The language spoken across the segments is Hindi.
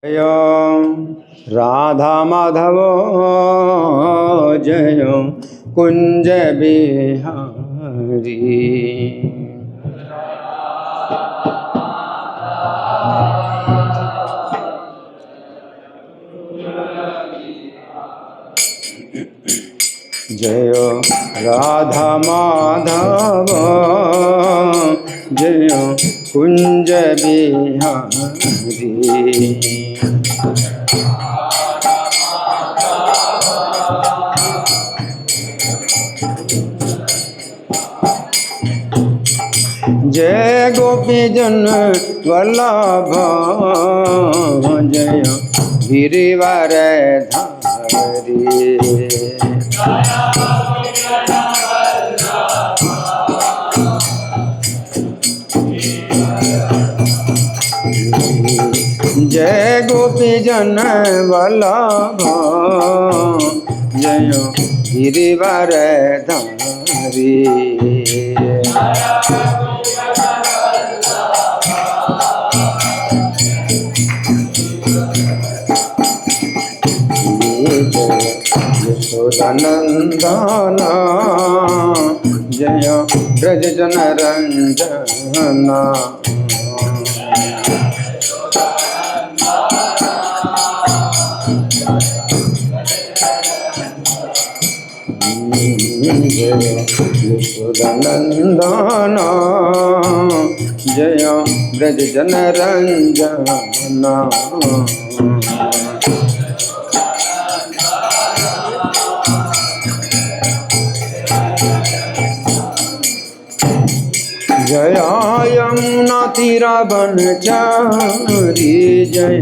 जय राधा माधव जय कुंज बिहारी। जय राधा माधव जय कुंज बिहारी। जय गोपी जन वल्लभ जय गिरिवर धारी। जय गोपी जन वल्लभ जय गिरिवर धारी। यशोदानंदन जय ब्रज जन रंजन। यशोदानंदन जय ब्रज जन रंजन। जय यमुना तीरा बनचारी जय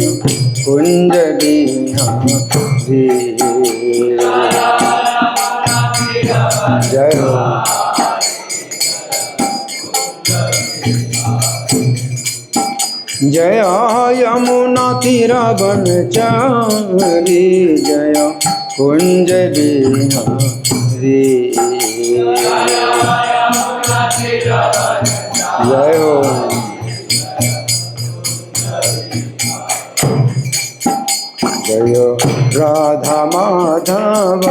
कुंज बिहारी। जय हो जय यमुना तीरा बनचारी जय कुंज बिहारी। जय हो जय राधा माधव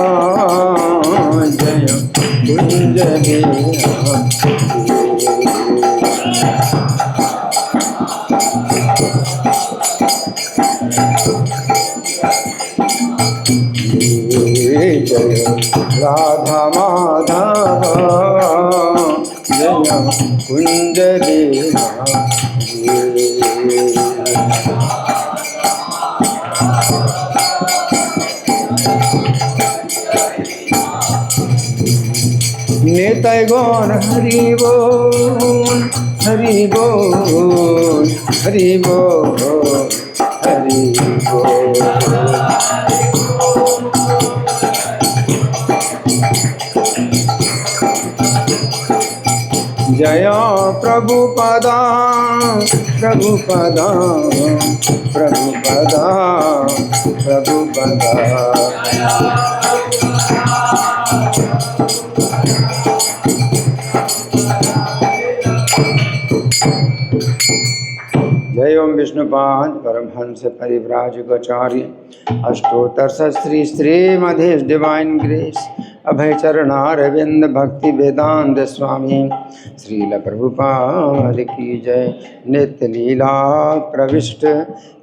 जय कुंज बिहारी। जय राधा माधव जय कुंज बिहारी। निताय गौर हरि बोल हरि बोल हरि बोल हरि बोल। जय प्रभुपदा प्रभुपदा प्रभुपदा प्रभुपदा। जय ओम विष्णुपाद परमहंस परिव्राजकाचार्य अष्टोत्तर श्री श्रीमधेश डिवाइन ग्रेस अभय चरणारविंद भक्ति वेदांत स्वामी श्रील प्रभुपाद की जय। नित्य लीला प्रविष्ट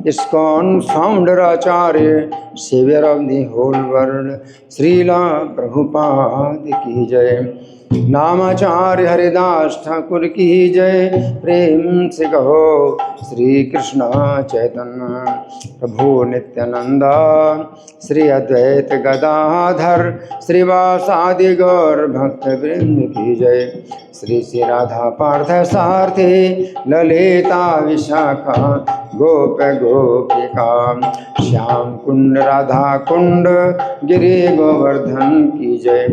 इस्कॉन फाउंडर आचार्य saviour of the whole world Srila Prabhupada की जय। नामाचार्य हरिदास ठाकुर की जय। प्रेम से कहो श्री कृष्ण चैतन्य प्रभु नित्यानंद श्री अद्वैत गदाधर श्रीवासादि गौर भक्त वृंद की जय। श्री श्री राधा पार्थ सारथी ललिता विशाखा गोप गोपिका श्याम कुंड राधा कुंड गिरि गोवर्धन की जय।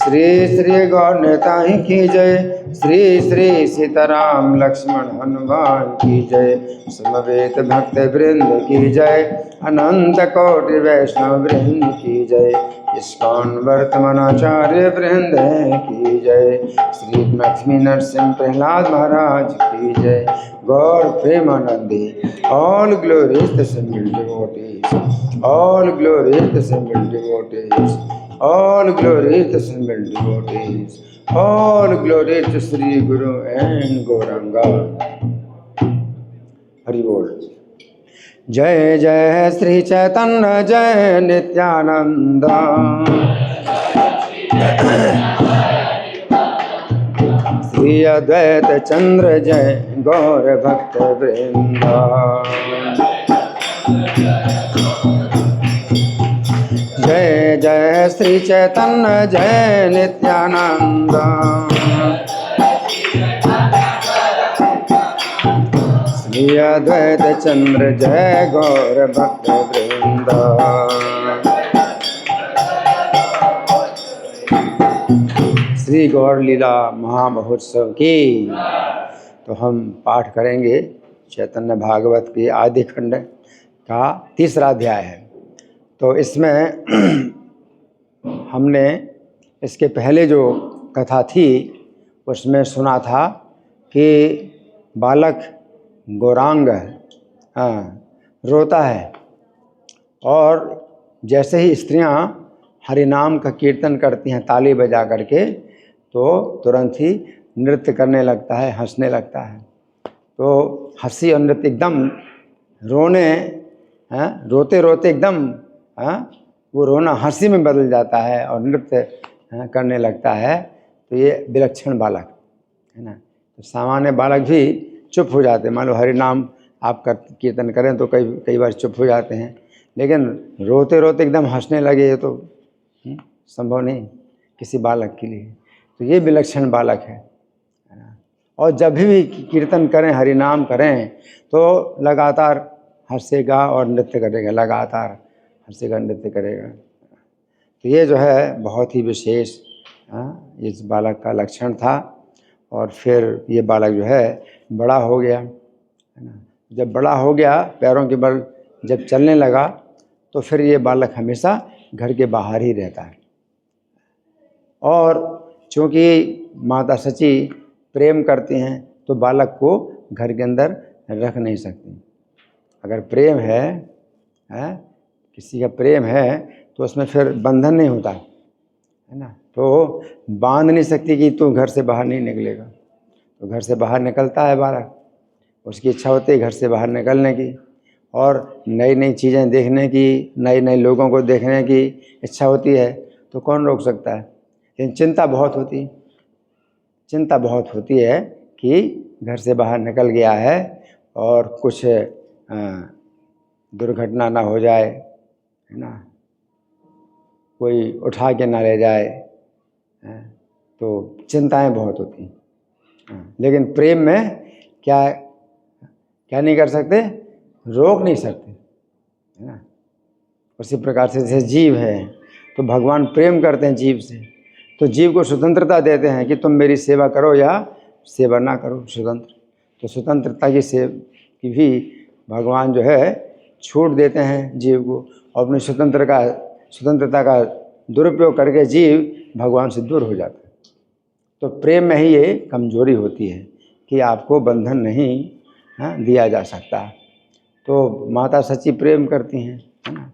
श्री श्री गौर नेताई की जय। श्री श्री सीताराम लक्ष्मण हनुमान की जय। समवेत भक्त वृंद की जय। अनंत कोटि वैष्णव वृंद की जय। इस्कॉन वर्तमानाचार्य वृंद की जय। श्री लक्ष्मी नरसिंह प्रहलाद महाराज की जय। गौर प्रेमानंदी all glories the single devotees, all glories the single devotees, all glories the single devotees, all glories to Shri Guru and Gauranga. Hari बोल। जय जय श्री चैतन्य जय नित्यानंद। श्री अद्वैत चंद्र जय गौर भक्त वृंदा। जय जय श्री चैतन्य जय नित्यानंद। श्री अद्वैत चंद्र जय गौर भक्त वृंदा। श्री गौर लीला महामहोत्सव की। तो हम पाठ करेंगे चैतन्य भागवत की आदि खंड का 3रा अध्याय है। तो इसमें हमने इसके पहले जो कथा थी उसमें सुना था कि बालक गौरांग रोता है और जैसे ही स्त्रियां हरिनाम का कीर्तन करती हैं ताली बजा करके तो तुरंत ही नृत्य करने लगता है, हंसने लगता है। तो हंसी और नृत्य एकदम रोते रोते एकदम वो रोना हंसी में बदल जाता है और नृत्य करने लगता है। तो ये विलक्षण बालक है ना। तो सामान्य बालक भी चुप हो जाते हैं। मान लो हरि नाम आप कीर्तन करें तो कई बार चुप हो जाते हैं, लेकिन रोते रोते एकदम हंसने लगे ये तो संभव नहीं किसी बालक के लिए। तो ये विलक्षण बालक है। और जब भी कीर्तन करें हरि नाम करें तो लगातार हंसेगा और नृत्य करेगा, लगातार हंसेगा नृत्य करेगा। तो ये जो है बहुत ही विशेष इस बालक का लक्षण था। और फिर ये बालक जो है बड़ा हो गया है ना। जब बड़ा हो गया पैरों के बल जब चलने लगा तो फिर ये बालक हमेशा घर के बाहर ही रहता है। और चूँकि माता सची प्रेम करती हैं तो बालक को घर के अंदर रख नहीं सकती। अगर प्रेम है किसी का प्रेम है तो उसमें फिर बंधन नहीं होता है ना। तो बांध नहीं सकती कि तू घर से बाहर नहीं निकलेगा। तो घर से बाहर निकलता है बालक, उसकी इच्छा होती है घर से बाहर निकलने की और नई नई चीज़ें देखने की, नए नए लोगों को देखने की इच्छा होती है। तो कौन रोक सकता है। लेकिन चिंता बहुत होती है कि घर से बाहर निकल गया है और कुछ दुर्घटना ना हो जाए है ना, कोई उठा के ना ले जाए। तो चिंताएं बहुत होती हैं। लेकिन प्रेम में क्या नहीं कर सकते, रोक नहीं सकते है ना। उसी प्रकार से जैसे जीव है तो भगवान प्रेम करते हैं जीव से, तो जीव को स्वतंत्रता देते हैं कि तुम मेरी सेवा करो या सेवा ना करो, स्वतंत्र। तो स्वतंत्रता की भी भगवान जो है छूट देते हैं जीव को। और अपनी स्वतंत्रता का दुरुपयोग करके जीव भगवान से दूर हो जाता है। तो प्रेम में ही ये कमजोरी होती है कि आपको बंधन नहीं दिया जा सकता। तो माता सच्ची प्रेम करती हैं है ना।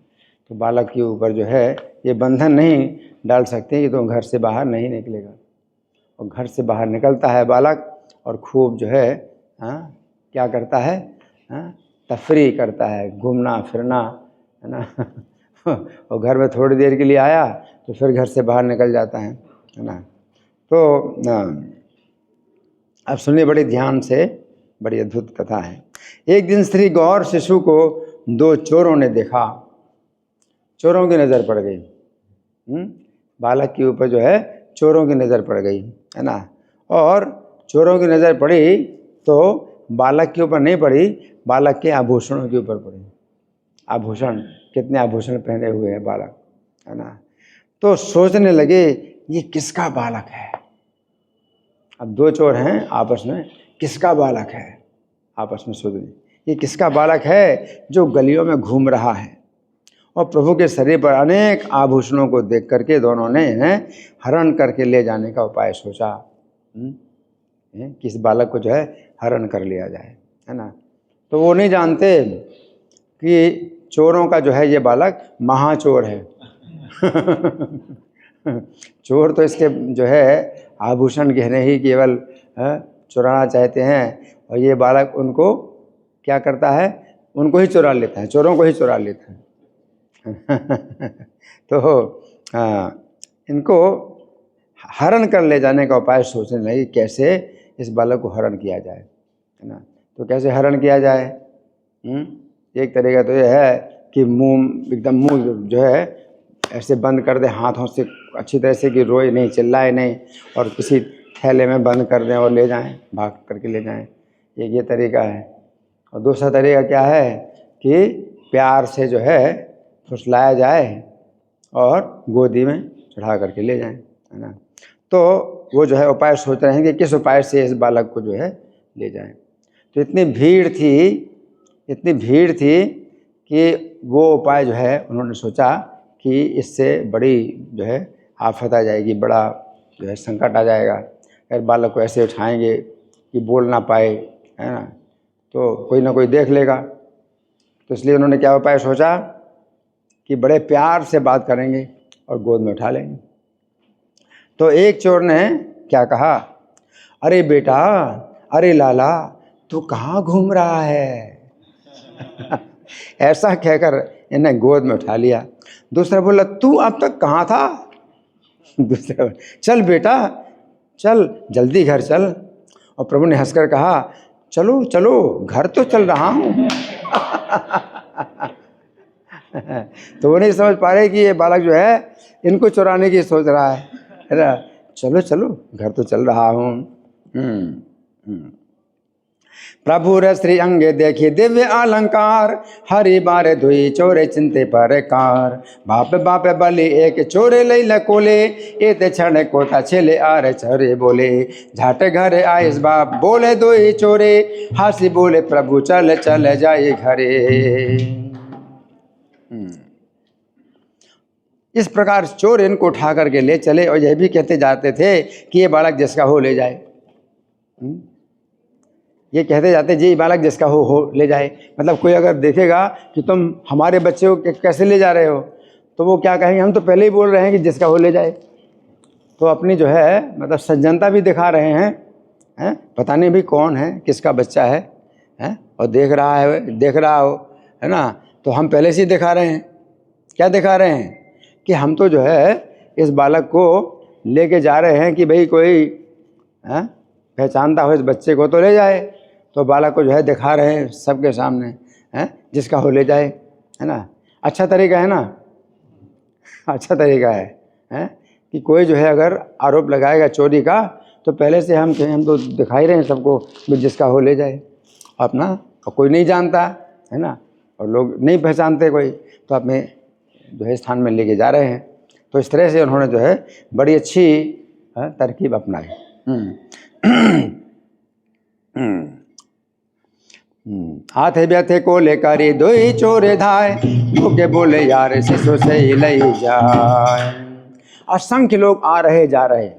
तो बालक के ऊपर जो है ये बंधन नहीं डाल सकते कि तुम घर से बाहर नहीं निकलेगा। और घर से बाहर निकलता है बालक और खूब जो है क्या करता है, तफरी करता है, घूमना फिरना है ना। और घर में थोड़ी देर के लिए आया तो फिर घर से बाहर निकल जाता है ना। तो अब सुनिए बड़े ध्यान से, बड़ी अद्भुत कथा है। एक दिन श्री गौर शिशु को 2 चोरों ने देखा। चोरों की नज़र पड़ गई। बालक के ऊपर जो है चोरों की नज़र पड़ गई है ना। और चोरों की नज़र पड़ी तो बालक के ऊपर नहीं पड़ी, बालक के आभूषणों के ऊपर पड़ी। आभूषण, कितने आभूषण पहने हुए हैं बालक है ना। तो सोचने लगे ये किसका बालक है। अब दो चोर हैं आपस में, किसका बालक है, आपस में सोच रहे ये किसका बालक है जो गलियों में घूम रहा है। और प्रभु के शरीर पर अनेक आभूषणों को देख करके दोनों ने हरण करके ले जाने का उपाय सोचा, किस बालक को जो है हरण कर लिया जाए, है ना। तो वो नहीं जानते कि चोरों का जो है ये बालक महाचोर है। चोर तो इसके जो है आभूषण गहने ही केवल चुराना चाहते हैं, और ये बालक उनको क्या करता है, उनको ही चुरा लेता है, चोरों को ही चुरा लेता है। तो इनको हरण कर ले जाने का उपाय सोचने लगे, कैसे इस बालक को हरण किया जाए, है ना। तो कैसे हरण किया जाए, एक तरीका तो यह है कि मुंह जो है ऐसे बंद कर दे हाथों से अच्छी तरह से कि रोए नहीं, चिल्लाए नहीं, और किसी थैले में बंद कर दें और ले जाएं, भाग करके ले जाएं, एक ये तरीका है। और दूसरा तरीका क्या है कि प्यार से जो है फुसलाया जाए और गोदी में चढ़ा करके ले जाएं, है ना। तो वो जो है उपाय सोच रहे हैं कि किस उपाय से इस बालक को जो है ले जाएं। तो इतनी भीड़ थी कि वो उपाय जो है उन्होंने सोचा कि इससे बड़ी जो है आफत आ जाएगी, बड़ा जो है संकट आ जाएगा, अगर बालक को ऐसे उठाएंगे कि बोल ना पाए, है ना, तो कोई ना कोई देख लेगा। तो इसलिए उन्होंने क्या उपाय सोचा कि बड़े प्यार से बात करेंगे और गोद में उठा लेंगे। तो एक चोर ने क्या कहा, अरे बेटा, अरे लाला, तू कहाँ घूम रहा है। ऐसा कहकर इन्हें गोद में उठा लिया। दूसरा बोला, तू अब तक कहाँ था। दूसरा, चल बेटा चल, जल्दी घर चल। और प्रभु ने हंसकर कहा, चलो चलो, घर तो चल रहा हूँ। तो वो नहीं समझ पा रहे कि ये बालक जो है इनको चुराने की सोच रहा है ना। चलो चलो, घर तो चल रहा हूँ। प्रभु रे श्री अंगे देखी दिव्य अलंकार, हरि बारे धुई चोरे चिंते पर कार। बाप बाप बलि एक चोरे लई लकोले, एत क्षण कोता छेले आरे चरे बोले। झाट घर आइस बाप बोले दुई चोरे, हासी बोले प्रभु चल चल जाए घरे। इस प्रकार चोर इनको उठा करके ले चले, और यह भी कहते जाते थे कि ये बालक जिसका हो ले जाए। ये कहते जाते जी बालक जिसका हो ले जाए। मतलब कोई अगर देखेगा कि तुम हमारे बच्चे को कैसे ले जा रहे हो, तो वो क्या कहेंगे, हम तो पहले ही बोल रहे हैं कि जिसका हो ले जाए। तो अपनी जो है मतलब सज्जनता भी दिखा रहे हैं, पता नहीं भी कौन है, किसका बच्चा है, और देख रहा हो, है ना। तो हम पहले से ही दिखा रहे हैं, क्या दिखा रहे हैं कि हम तो जो है इस बालक को लेके जा रहे हैं कि भाई कोई पहचानता हो इस बच्चे को तो ले जाए। तो बालक को जो है दिखा रहे हैं सबके सामने, जिसका हो ले जाए, है ना। अच्छा तरीका है ना, अच्छा तरीका है कि कोई जो है अगर आरोप लगाएगा चोरी का, तो पहले से हम तो दिखाई रहे हैं सबको जिसका हो ले जाए अपना। और कोई नहीं जानता, है ना, और लोग नहीं पहचानते कोई, तो अपने जो है स्थान में लेके जा रहे हैं। तो इस तरह से उन्होंने जो है बड़ी अच्छी तरकीब अपनाई। हाथे व्यथे को लेकर दो चोरे धाए, भूखे बोले यार शिशु से ही ले जाए। असंख्य लोग आ रहे जा रहे,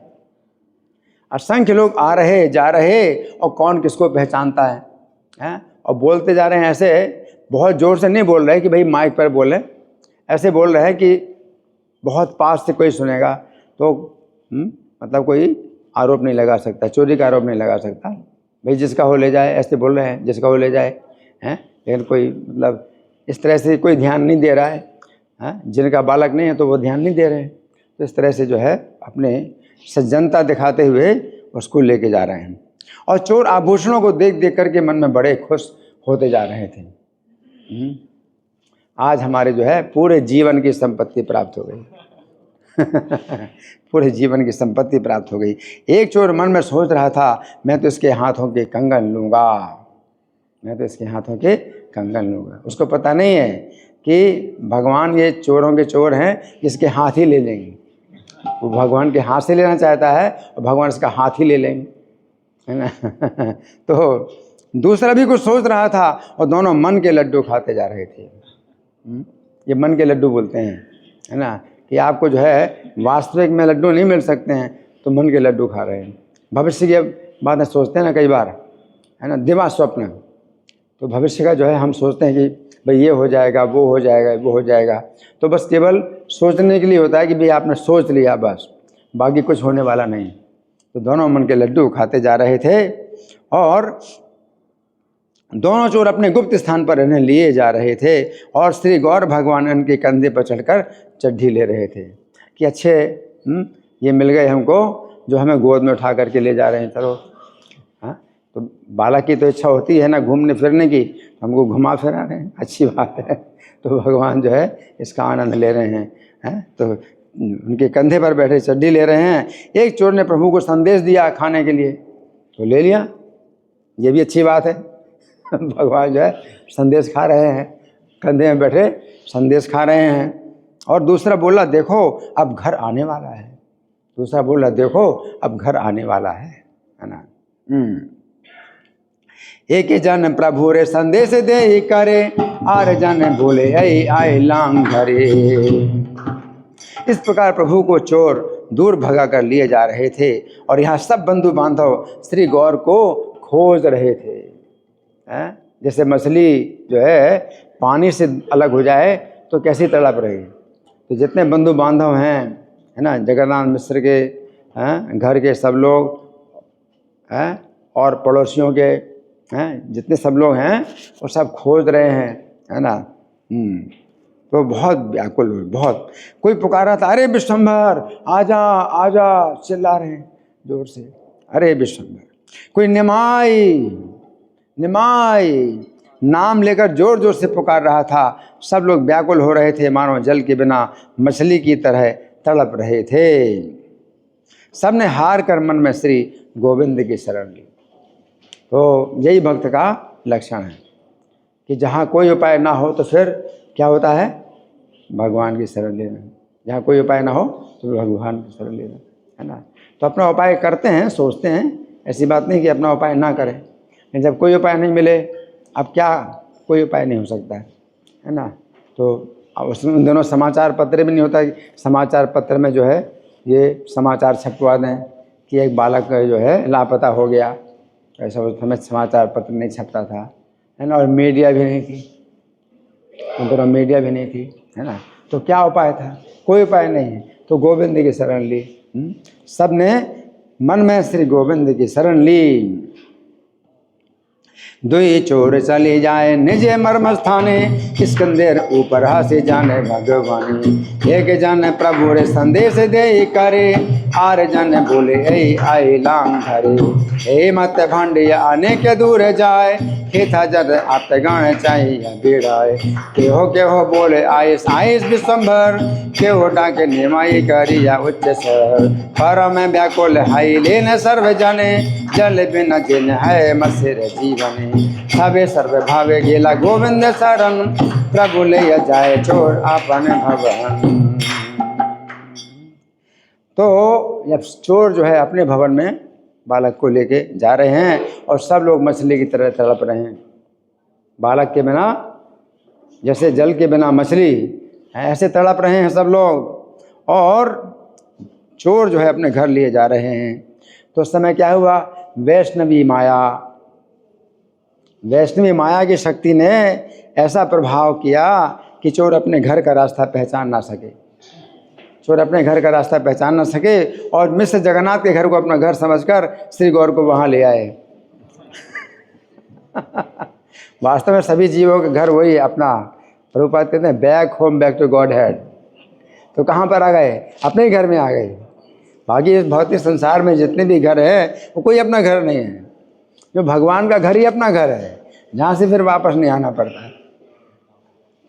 असंख्य लोग आ रहे जा रहे, और कौन किसको पहचानता है, और बोलते जा रहे हैं। ऐसे बहुत जोर से नहीं बोल रहे कि भाई माइक पर बोले, ऐसे बोल रहे हैं कि बहुत पास से कोई सुनेगा तो मतलब कोई आरोप नहीं लगा सकता, चोरी का आरोप नहीं लगा सकता। भाई जिसका हो ले जाए, ऐसे बोल रहे हैं, जिसका हो ले जाए, लेकिन कोई मतलब इस तरह से कोई ध्यान नहीं दे रहा है, जिनका बालक नहीं है तो वो ध्यान नहीं दे रहे हैं। तो इस तरह से जो है अपने सज्जनता दिखाते हुए उसको लेके जा रहे हैं। और चोर आभूषणों को देख देख करके मन में बड़े खुश होते जा रहे थे। आज हमारे जो है पूरे जीवन की संपत्ति प्राप्त हो गई। पूरे जीवन की संपत्ति प्राप्त हो गई। एक चोर मन में सोच रहा था, मैं तो इसके हाथों के कंगन लूँगा, मैं तो इसके हाथों के कंगन लूँगा। उसको पता नहीं है कि भगवान ये चोरों के चोर हैं, इसके हाथ ही ले लेंगे। वो भगवान के हाथ से लेना चाहता है और भगवान इसका हाथ ही ले लेंगे। है ना। तो दूसरा भी कुछ सोच रहा था और दोनों मन के लड्डू खाते जा रहे थे। ये मन के लड्डू बोलते हैं, है ना, कि आपको जो है वास्तविक में लड्डू नहीं मिल सकते हैं तो मन के लड्डू खा रहे हैं। भविष्य की बातें सोचते हैं ना कई बार, है ना, दिमाग स्वप्न। तो भविष्य का जो है हम सोचते हैं कि भाई ये हो जाएगा, वो हो जाएगा, वो हो जाएगा। तो बस केवल सोचने के लिए होता है कि भाई आपने सोच लिया बस, बाकी कुछ होने वाला नहीं। तो दोनों मन के लड्डू खाते जा रहे थे और दोनों चोर अपने गुप्त स्थान पर इन्हें लिए जा रहे थे और श्री गौर भगवान इनके कंधे पर चढ़कर चड्ढी ले रहे थे कि अच्छे ये मिल गए हमको जो हमें गोद में उठा करके ले जा रहे हैं, चलो। हाँ, तो बालक की तो इच्छा होती है ना घूमने फिरने की, हमको घुमा फिरा रहे हैं, अच्छी बात है। तो भगवान जो है इसका आनंद ले रहे हैं। तो उनके कंधे पर बैठे चड्ढी ले रहे हैं। एक चोर ने प्रभु को संदेश दिया खाने के लिए, तो ले लिया, ये भी अच्छी बात है। भगवान जो है संदेश खा रहे हैं, कंधे में बैठे संदेश खा रहे हैं। और दूसरा बोला देखो अब घर आने वाला है, दूसरा बोला देखो अब घर आने वाला है ना। एक जन प्रभु रे संदेश दे करे, आर जन बोले आए लांग घरे। इस प्रकार प्रभु को चोर दूर भगा कर लिए जा रहे थे और यहाँ सब बंधु बांधव श्री गौर को खोज रहे थे। जैसे मछली जो है पानी से अलग हो जाए तो कैसी तड़प रही। तो जितने बंधु बांधव हैं, है ना, जगन्नाथ मिश्र के घर के सब लोग हैं और पड़ोसियों के हैं, जितने सब लोग हैं वो सब खोज रहे हैं, है ना। तो बहुत व्याकुल हुए, बहुत। कोई पुकारा था अरे विश्वम्भर आजा आजा, चिल्ला रहे हैं जोर से, अरे विश्वम्भर। कोई निमाई निमाई नाम लेकर जोर जोर से पुकार रहा था। सब लोग व्याकुल हो रहे थे, मानो जल के बिना मछली की तरह तड़प रहे थे। सबने हार कर मन में श्री गोविंद की शरण ली। तो यही भक्त का लक्षण है कि जहाँ कोई उपाय ना हो तो फिर क्या होता है, भगवान की शरण लेना। जहाँ कोई उपाय ना हो तो भगवान की शरण लेना, है ना। तो अपना उपाय करते हैं, सोचते हैं, ऐसी बात नहीं कि अपना उपाय ना करें। लेकिन जब कोई उपाय नहीं मिले, अब क्या, कोई उपाय नहीं हो सकता है ना। तो उन दिनों समाचार पत्र भी नहीं होता। समाचार पत्र में जो है ये समाचार छपवा दें कि एक बालक जो है लापता हो गया, ऐसा उस समय समाचार पत्र नहीं छपता था, है ना। और मीडिया भी नहीं थी, उन दिनों मीडिया भी नहीं थी, है ना। तो क्या उपाय था, कोई उपाय नहीं है। तो गोविंद की शरण ली, सब ने मन में श्री गोविंद की शरण ली। दुई चोर चली जाए निजे मर्म स्थाने, स्कंदेर ऊपर हासे जाने भगवानी। एक जन प्रभु रे संदेश दे करे, आर जन बोले आए लांग घरे। हे मत भांडिया आने के दूर जाए, हे था जद आप गाने चाहिए बेड़ाए। के हो बोले आए साइस विश्वम्भर, के हो डाके निमाई करिया उच्च सर। पर में व्याकुल हाई लेने सर्व जने, जल बिन जिन है मसिर जीवने। सबे सर्व भावे गेला गोविंद शरण, प्रभु ले जाए चोर अपन भवन। तो जब चोर जो है अपने भवन में बालक को लेके जा रहे हैं और सब लोग मछली की तरह तड़प रहे हैं। बालक के बिना, जैसे जल के बिना मछली, ऐसे तड़प रहे हैं सब लोग। और चोर जो है अपने घर लिए जा रहे हैं। तो उस समय क्या हुआ, वैष्णवी माया की शक्ति ने ऐसा प्रभाव किया कि चोर अपने घर का रास्ता पहचान ना सके। चोर अपने घर का रास्ता पहचान ना सके और मिश्र जगन्नाथ के घर को अपना घर समझकर श्री गौर को वहाँ ले आए। वास्तव में सभी जीवों के घर वही अपना, प्रभुपाद कहते हैं back home back to godhead. तो कहाँ पर आ गए, अपने ही घर में आ गए। बाकी इस भौतिक संसार में जितने भी घर हैं वो कोई अपना घर नहीं है। जो भगवान का घर ही अपना घर है, जहाँ से फिर वापस नहीं आना पड़ता है।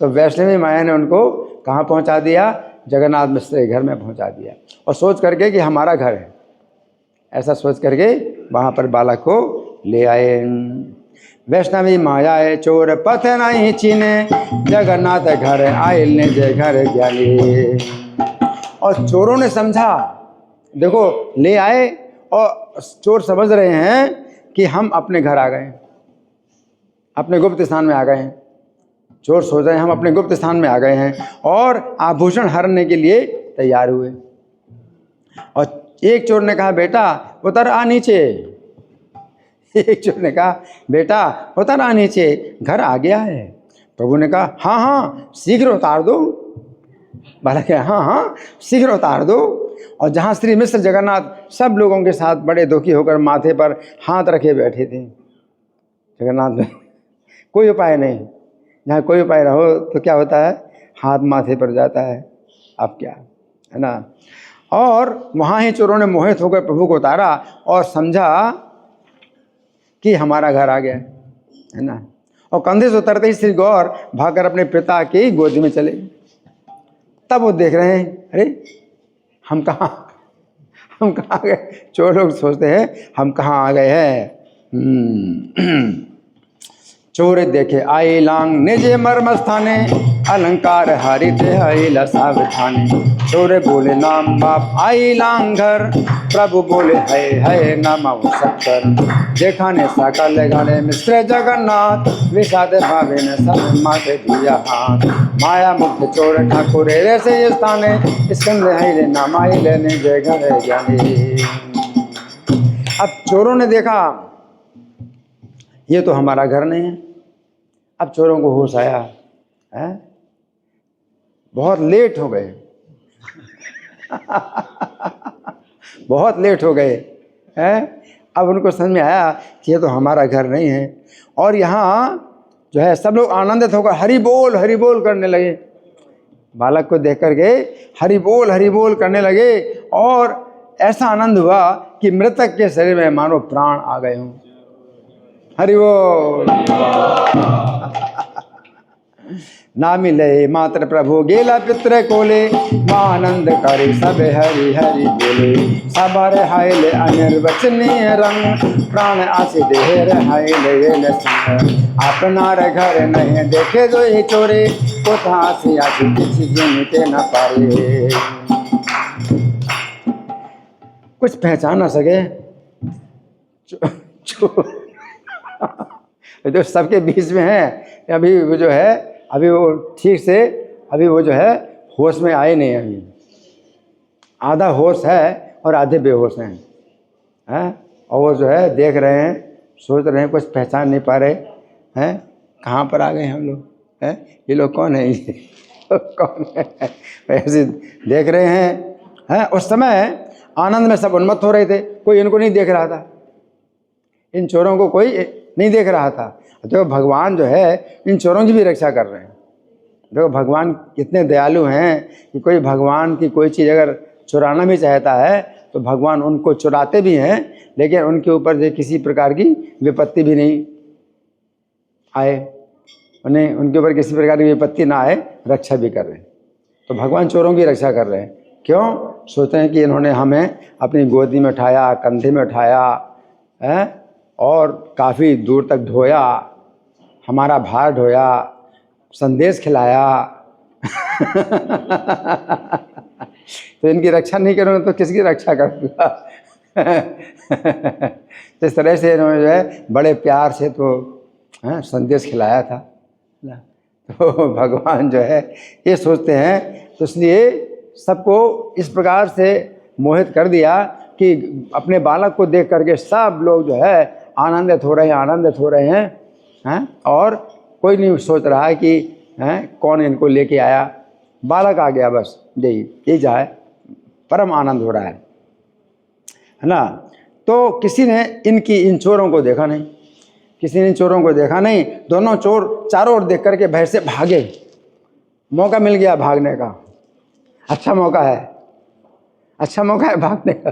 तो वैष्णवी माया ने उनको कहाँ पहुँचा दिया, जगन्नाथ मिश्र के घर में पहुँचा दिया। और सोच करके कि हमारा घर है, ऐसा सोच करके वहाँ पर बालक को ले आए। वैष्णवी माया चोर पथ नहीं चीने, जगन्नाथ घर आए निज घर ज्ञानी। और चोरों ने समझा, देखो ले आए और चोर समझ रहे हैं कि हम अपने घर आ गए हैं, अपने गुप्त स्थान में आ गए हैं। चोर सोच रहे हैं हम अपने गुप्त स्थान में आ गए हैं और आभूषण हरने के लिए तैयार हुए। और एक चोर ने कहा, बेटा उतर आ नीचे। एक चोर ने कहा, बेटा उतर आ नीचे, घर आ गया है। प्रभु ने कहा, हाँ हाँ शीघ्र उतार दो। बालक है, हाँ हाँ शीघ्र उतार दो। और जहाँ श्री मिश्र जगन्नाथ सब लोगों के साथ बड़े दुखी होकर माथे पर हाथ रखे बैठे थे, जगन्नाथ में कोई उपाय नहीं। जहाँ कोई उपाय रहो तो क्या होता है, हाथ माथे पर जाता है। अब क्या है ना। और वहाँ ही चोरों ने मोहित होकर प्रभु को उतारा और समझा कि हमारा घर आ गया है ना। और कंधे से उतरते ही श्री गौर भागकर अपने पिता की गोदी में चले। तब वो देख रहे हैं, अरे हम कहाँ आ गए। चोर लोग सोचते हैं हम कहाँ आ गए हैं। चोर देखे आई लांग निजे मर्म स्थाने, अलंकार हरित हईला सावधाने। चोर बोले नाम बाप आई लांग घर, प्रभु बोले है नमः सत्तर। देखा ने सकल गणे मिश्र जगन्नाथ, विषाद भावे ने सब माथे दिया हाथ। माया मुक्त चोर ठाकुर रे से स्थाने, स्कंद है नाम आई लेने जय घर ज्ञानी। अब चोरों ने देखा ये तो हमारा घर नहीं है। अब चोरों को होश आया है, बहुत लेट हो गए। बहुत लेट हो गए हैं। अब उनको समझ में आया कि ये तो हमारा घर नहीं है। और यहाँ जो है सब लोग आनंदित होकर हरि बोल करने लगे। बालक को देख करके हरि बोल करने लगे। और ऐसा आनंद हुआ कि मृतक के शरीर में मानो प्राण आ गए हों। हरि बोल। ना मिले मात्र प्रभु गेला पित्र कोले, आनंद करे सब हरि हरि बोले। सबर हाइले अनिर्वचनीय रंग, प्राण आसे देह रहाइले संग। अपना रे घर नहीं देखे जो ही चोरे, कोथा से आसे किसी जिनते न पारे। कुछ पहचान ना सके जो सबके बीच में है। अभी वो जो है, अभी वो ठीक से अभी वो जो है होश में आए नहीं। अभी आधा होश है और आधे बेहोश हैं। और वो जो है देख रहे हैं, सोच रहे हैं, कुछ पहचान नहीं पा रहे हैं। कहाँ पर आ गए हम लोग हैं, ये लोग कौन है, ये कौन है, ऐसे देख रहे हैं। उस समय आनंद में सब उन्मत्त हो रहे थे। कोई इनको नहीं देख रहा था, इन चोरों को कोई नहीं देख रहा था। तो भगवान जो है इन चोरों की भी रक्षा कर रहे हैं। देखो भगवान कितने दयालु हैं कि कोई भगवान की कोई चीज़ अगर चुराना भी चाहता है तो भगवान उनको चुराते भी हैं, लेकिन उनके ऊपर जो किसी प्रकार की विपत्ति भी नहीं आए, उन्हें उनके ऊपर किसी प्रकार की विपत्ति ना आए, रक्षा भी कर रहे हैं। तो भगवान चोरों की रक्षा कर रहे हैं। क्यों? सोचते हैं कि इन्होंने हमें अपनी गोदी में उठाया, कंधे में उठाया है और काफ़ी दूर तक ढोया, हमारा भार ढोया, संदेश खिलाया। तो इनकी रक्षा नहीं करूँगा तो किसकी रक्षा करूँगा। इस तरह से इन्होंने जो है बड़े प्यार से तो संदेश खिलाया था। तो भगवान जो है ये सोचते हैं, तो इसलिए सबको इस प्रकार से मोहित कर दिया कि अपने बालक को देख करके सब लोग जो है आनंदित हो रहे हैं। और कोई नहीं सोच रहा है कि कौन इनको लेके आया, बालक आ गया, बस यही जाए, परम आनंद हो रहा है ना। तो किसी ने इन चोरों को देखा नहीं, दोनों चोर चारों ओर देख करके भय से भागे। मौका मिल गया भागने का, अच्छा मौका है भागने का।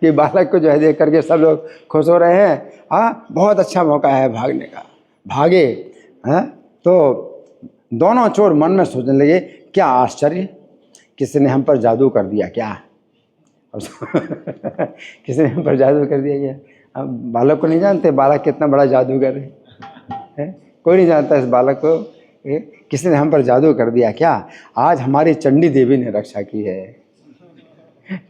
कि बालक को जो है देख करके सब लोग खुश हो रहे हैं। बहुत अच्छा मौका है भागने का, भागे। तो दोनों चोर मन में सोचने लगे, क्या आश्चर्य, किसी ने हम पर जादू कर दिया क्या। किसी ने हम पर जादू कर दिया क्या। अब बालक को नहीं जानते बालक कितना बड़ा जादूगर है, कोई नहीं जानता इस बालक को। किसी ने हम पर जादू कर दिया क्या। आज हमारी चंडी देवी ने रक्षा की है।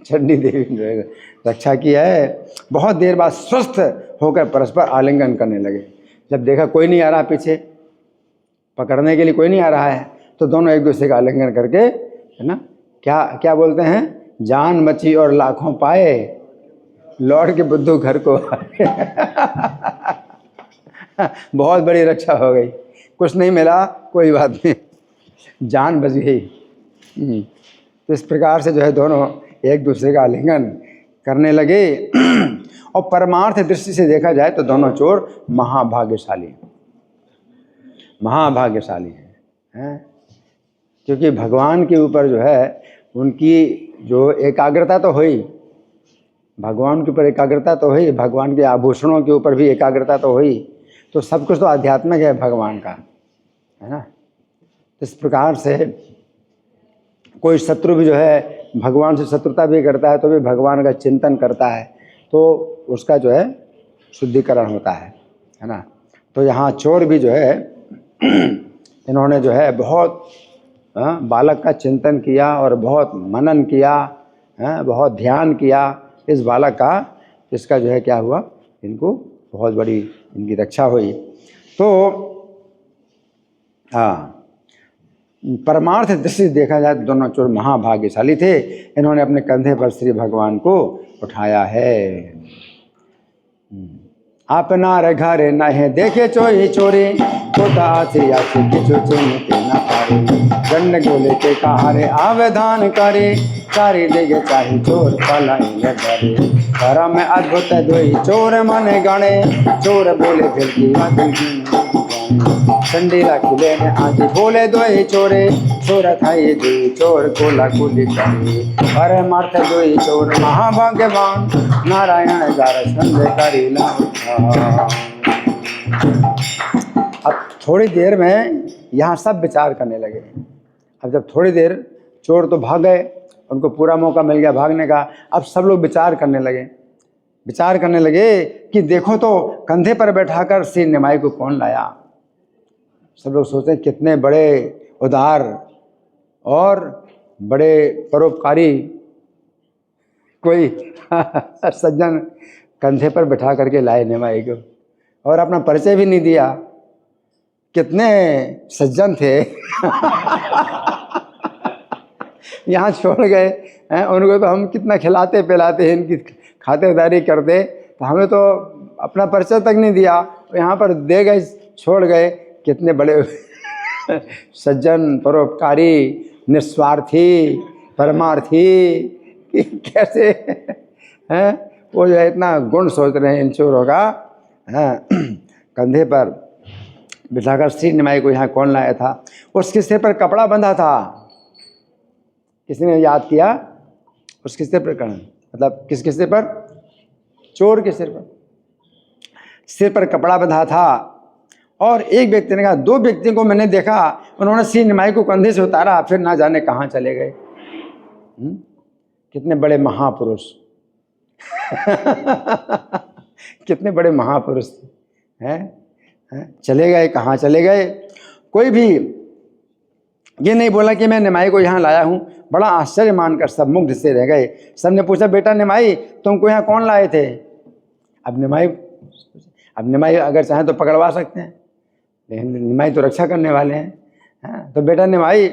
चंडी देवी ने जो है रक्षा किया है। बहुत देर बाद स्वस्थ होकर परस्पर आलिंगन करने लगे। जब देखा कोई नहीं आ रहा, पीछे पकड़ने के लिए कोई नहीं आ रहा है, तो दोनों एक दूसरे का आलिंगन करके, है ना, क्या क्या बोलते हैं, जान बची और लाखों पाए, लौट के बुद्धू घर को आए। बहुत बड़ी रक्षा हो गई। कुछ नहीं मिला, कोई बात नहीं, जान बच गई। तो इस प्रकार से जो है दोनों एक दूसरे का आलिंगन करने लगे। और परमार्थ दृष्टि से देखा जाए तो दोनों चोर महाभाग्यशाली हैं, क्योंकि भगवान के ऊपर जो है उनकी जो एकाग्रता तो हुई, भगवान के ऊपर एकाग्रता तो हुई, भगवान के आभूषणों के ऊपर भी एकाग्रता तो हुई, तो सब कुछ तो आध्यात्मिक है भगवान का, है ना। इस प्रकार से कोई शत्रु भी जो है भगवान से शत्रुता भी करता है तो भी भगवान का चिंतन करता है, तो उसका जो है शुद्धिकरण होता है ना। तो यहाँ चोर भी जो है इन्होंने जो है बहुत बालक का चिंतन किया और बहुत मनन किया, बहुत ध्यान किया इस बालक का। इसका जो है क्या हुआ, इनको बहुत बड़ी इनकी रक्षा हुई। तो परमार्थ दृष्टि से देखा जाए तो दोनों चोर महाभाग्यशाली थे। इन्होंने अपने कंधे पर श्री भगवान को उठाया है। अपना रे घरे नहे देखे चोरी चोरी, कोटा आते आते किचो चिन्हते न पारे, गंड गोले के कहारे आवेदान करे, चारी देगे चाहे चोर पलाई डरे, घर में अद्भुत दोई चोर मने गणे, चोर बोले दिल की चंडीला खिले ने आदि बोले दोई चोरे, चोर थाई दुई चोर कोला कुली करे, अरे मारते दोई चोर महाभाग्यवान, नारायण जार संजय करीला। अब थोड़ी देर में यहाँ सब विचार करने लगे। अब जब थोड़ी देर चोर तो भाग गए, उनको पूरा मौका मिल गया भागने का, अब सब लोग विचार करने लगे कि देखो तो कंधे पर बैठाकर श्री निमाई को कौन लाया। सब लोग सोचते हैं कितने बड़े उदार और बड़े परोपकारी कोई सज्जन कंधे पर बैठा करके लाए निमाई को, और अपना परिचय भी नहीं दिया। कितने सज्जन थे। यहाँ छोड़ गए हैं उनको, तो हम कितना खिलाते पिलाते हैं, इनकी खातिरदारी करते, तो हमें तो अपना परिचय तक नहीं दिया, यहाँ पर दे गए, छोड़ गए। कितने बड़े सज्जन, परोपकारी, निस्वार्थी, परमार्थी, कैसे हैं वो जो है इतना गुण सोच रहे हैं इन चोरों का। कंधे पर बिठाकर श्री निमाई को यहाँ कौन लाया था। उसके सिर पर कपड़ा बंधा था। किसी ने याद किया? उसके सिर पर मतलब किसके सिर पर? चोर के सिर पर कपड़ा बंधा था। और एक व्यक्ति ने कहा, दो व्यक्तियों को मैंने देखा, उन्होंने श्री निमाई को कंधे से उतारा, फिर ना जाने कहाँ चले गए। कितने बड़े महापुरुष। कितने बड़े महापुरुष हैं, चले गए, कहाँ चले गए। कोई भी ये नहीं बोला कि मैं निमाई को यहाँ लाया हूँ। बड़ा आश्चर्य मानकर सब मुग्ध से रह गए। सबने पूछा, बेटा निमाई तुमको यहाँ कौन लाए थे? अब निमाई अगर चाहें तो पकड़वा सकते हैं, लेकिन निमाई तो रक्षा करने वाले हैं। तो बेटा निमाई,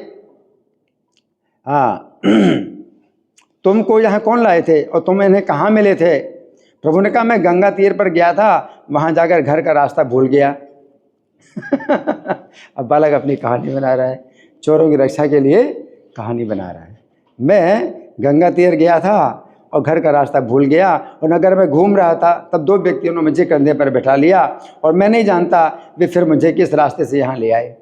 तुमको यहाँ कौन लाए थे और तुम इन्हें कहाँ मिले थे? प्रभु ने कहा, मैं गंगा तीर पर गया था, वहाँ जाकर घर का रास्ता भूल गया। अब बालक अपनी कहानी बना रहा है, चोरों की रक्षा के लिए कहानी बना रहा है। मैं गंगा तीर गया था और घर का रास्ता भूल गया, और नगर में घूम रहा था, तब दो व्यक्तियों ने मुझे कंधे पर बैठा लिया, और मैं नहीं जानता वे फिर मुझे किस रास्ते से यहाँ ले आए।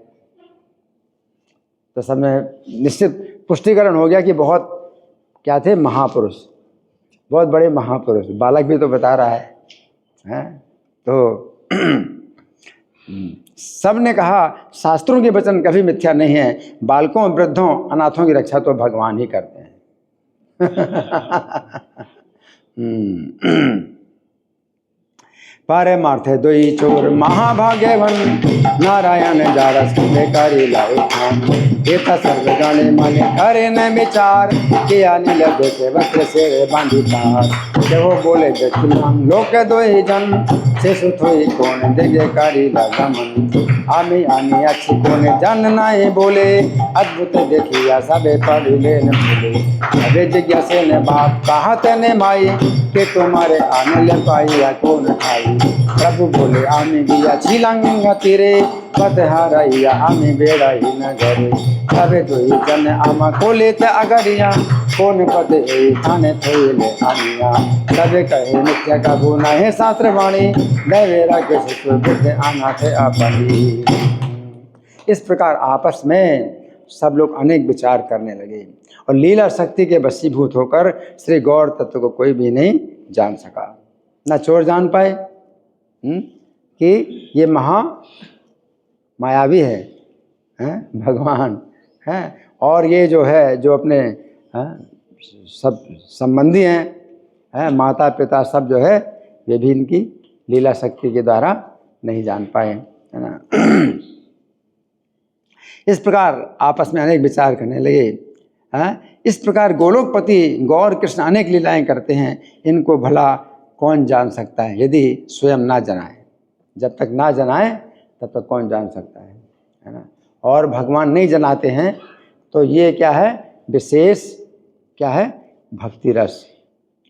तो सब में निश्चित पुष्टिकरण हो गया कि बहुत क्या थे, महापुरुष, बहुत बड़े महापुरुष। बालक भी तो बता रहा है। तो सब ने कहा, शास्त्रों के वचन कभी मिथ्या नहीं है, बालकों, वृद्धों, अनाथों की रक्षा तो भगवान ही करते हैं। पारमार्थ दुई चोर महाभाग्यवन नारायण जारस बेकारी लाए ध्यान एता सर्व जाने माने करे न विचार किया नील देखे वस्त्र से बांधी तार देवो बोले देखिलाम लोक दोई जन से सुथोई कौन देगे कारी लगा मन आमी आमी अच्छी कौन जन नाए बोले अद्भुत देखिया सबे पढ़ ले न बोले अबे जिज्ञासे ने बाप कहा तेने माई के तुम्हारे आने ले पाई या कौन खाई प्रभु बोले आमी दिया छिलंग तीरे पत हारैया आमी बेड़ाई न घरे तबे तो ही जन आमा कोले ते अगरिया कौन पते थाने थोइले आमिया तबे कहे नित्य का गुना है शास्त्र वाणी दैवेरा के सुख बुद्ध आना थे अपनी। इस प्रकार आपस में सब लोग अनेक विचार करने लगे और लीला शक्ति के वशीभूत होकर श्री गौर तत्व को कोई भी नहीं जान सका। न चोर जान पाए कि ये महा मायावी है भगवान है, और ये जो है जो अपने सब संबंधी हैं माता पिता सब जो है ये भी इनकी लीला शक्ति के द्वारा नहीं जान पाए, है ना। इस प्रकार आपस में अनेक विचार करने लगे। इस प्रकार गोलोकपति गौर कृष्ण अनेक लीलाएं करते हैं, इनको भला कौन जान सकता है यदि स्वयं ना जनाए। जब तक ना जनाए तब तक कौन जान सकता है ना। और भगवान नहीं जनाते हैं तो ये क्या है, विशेष क्या है, भक्ति रस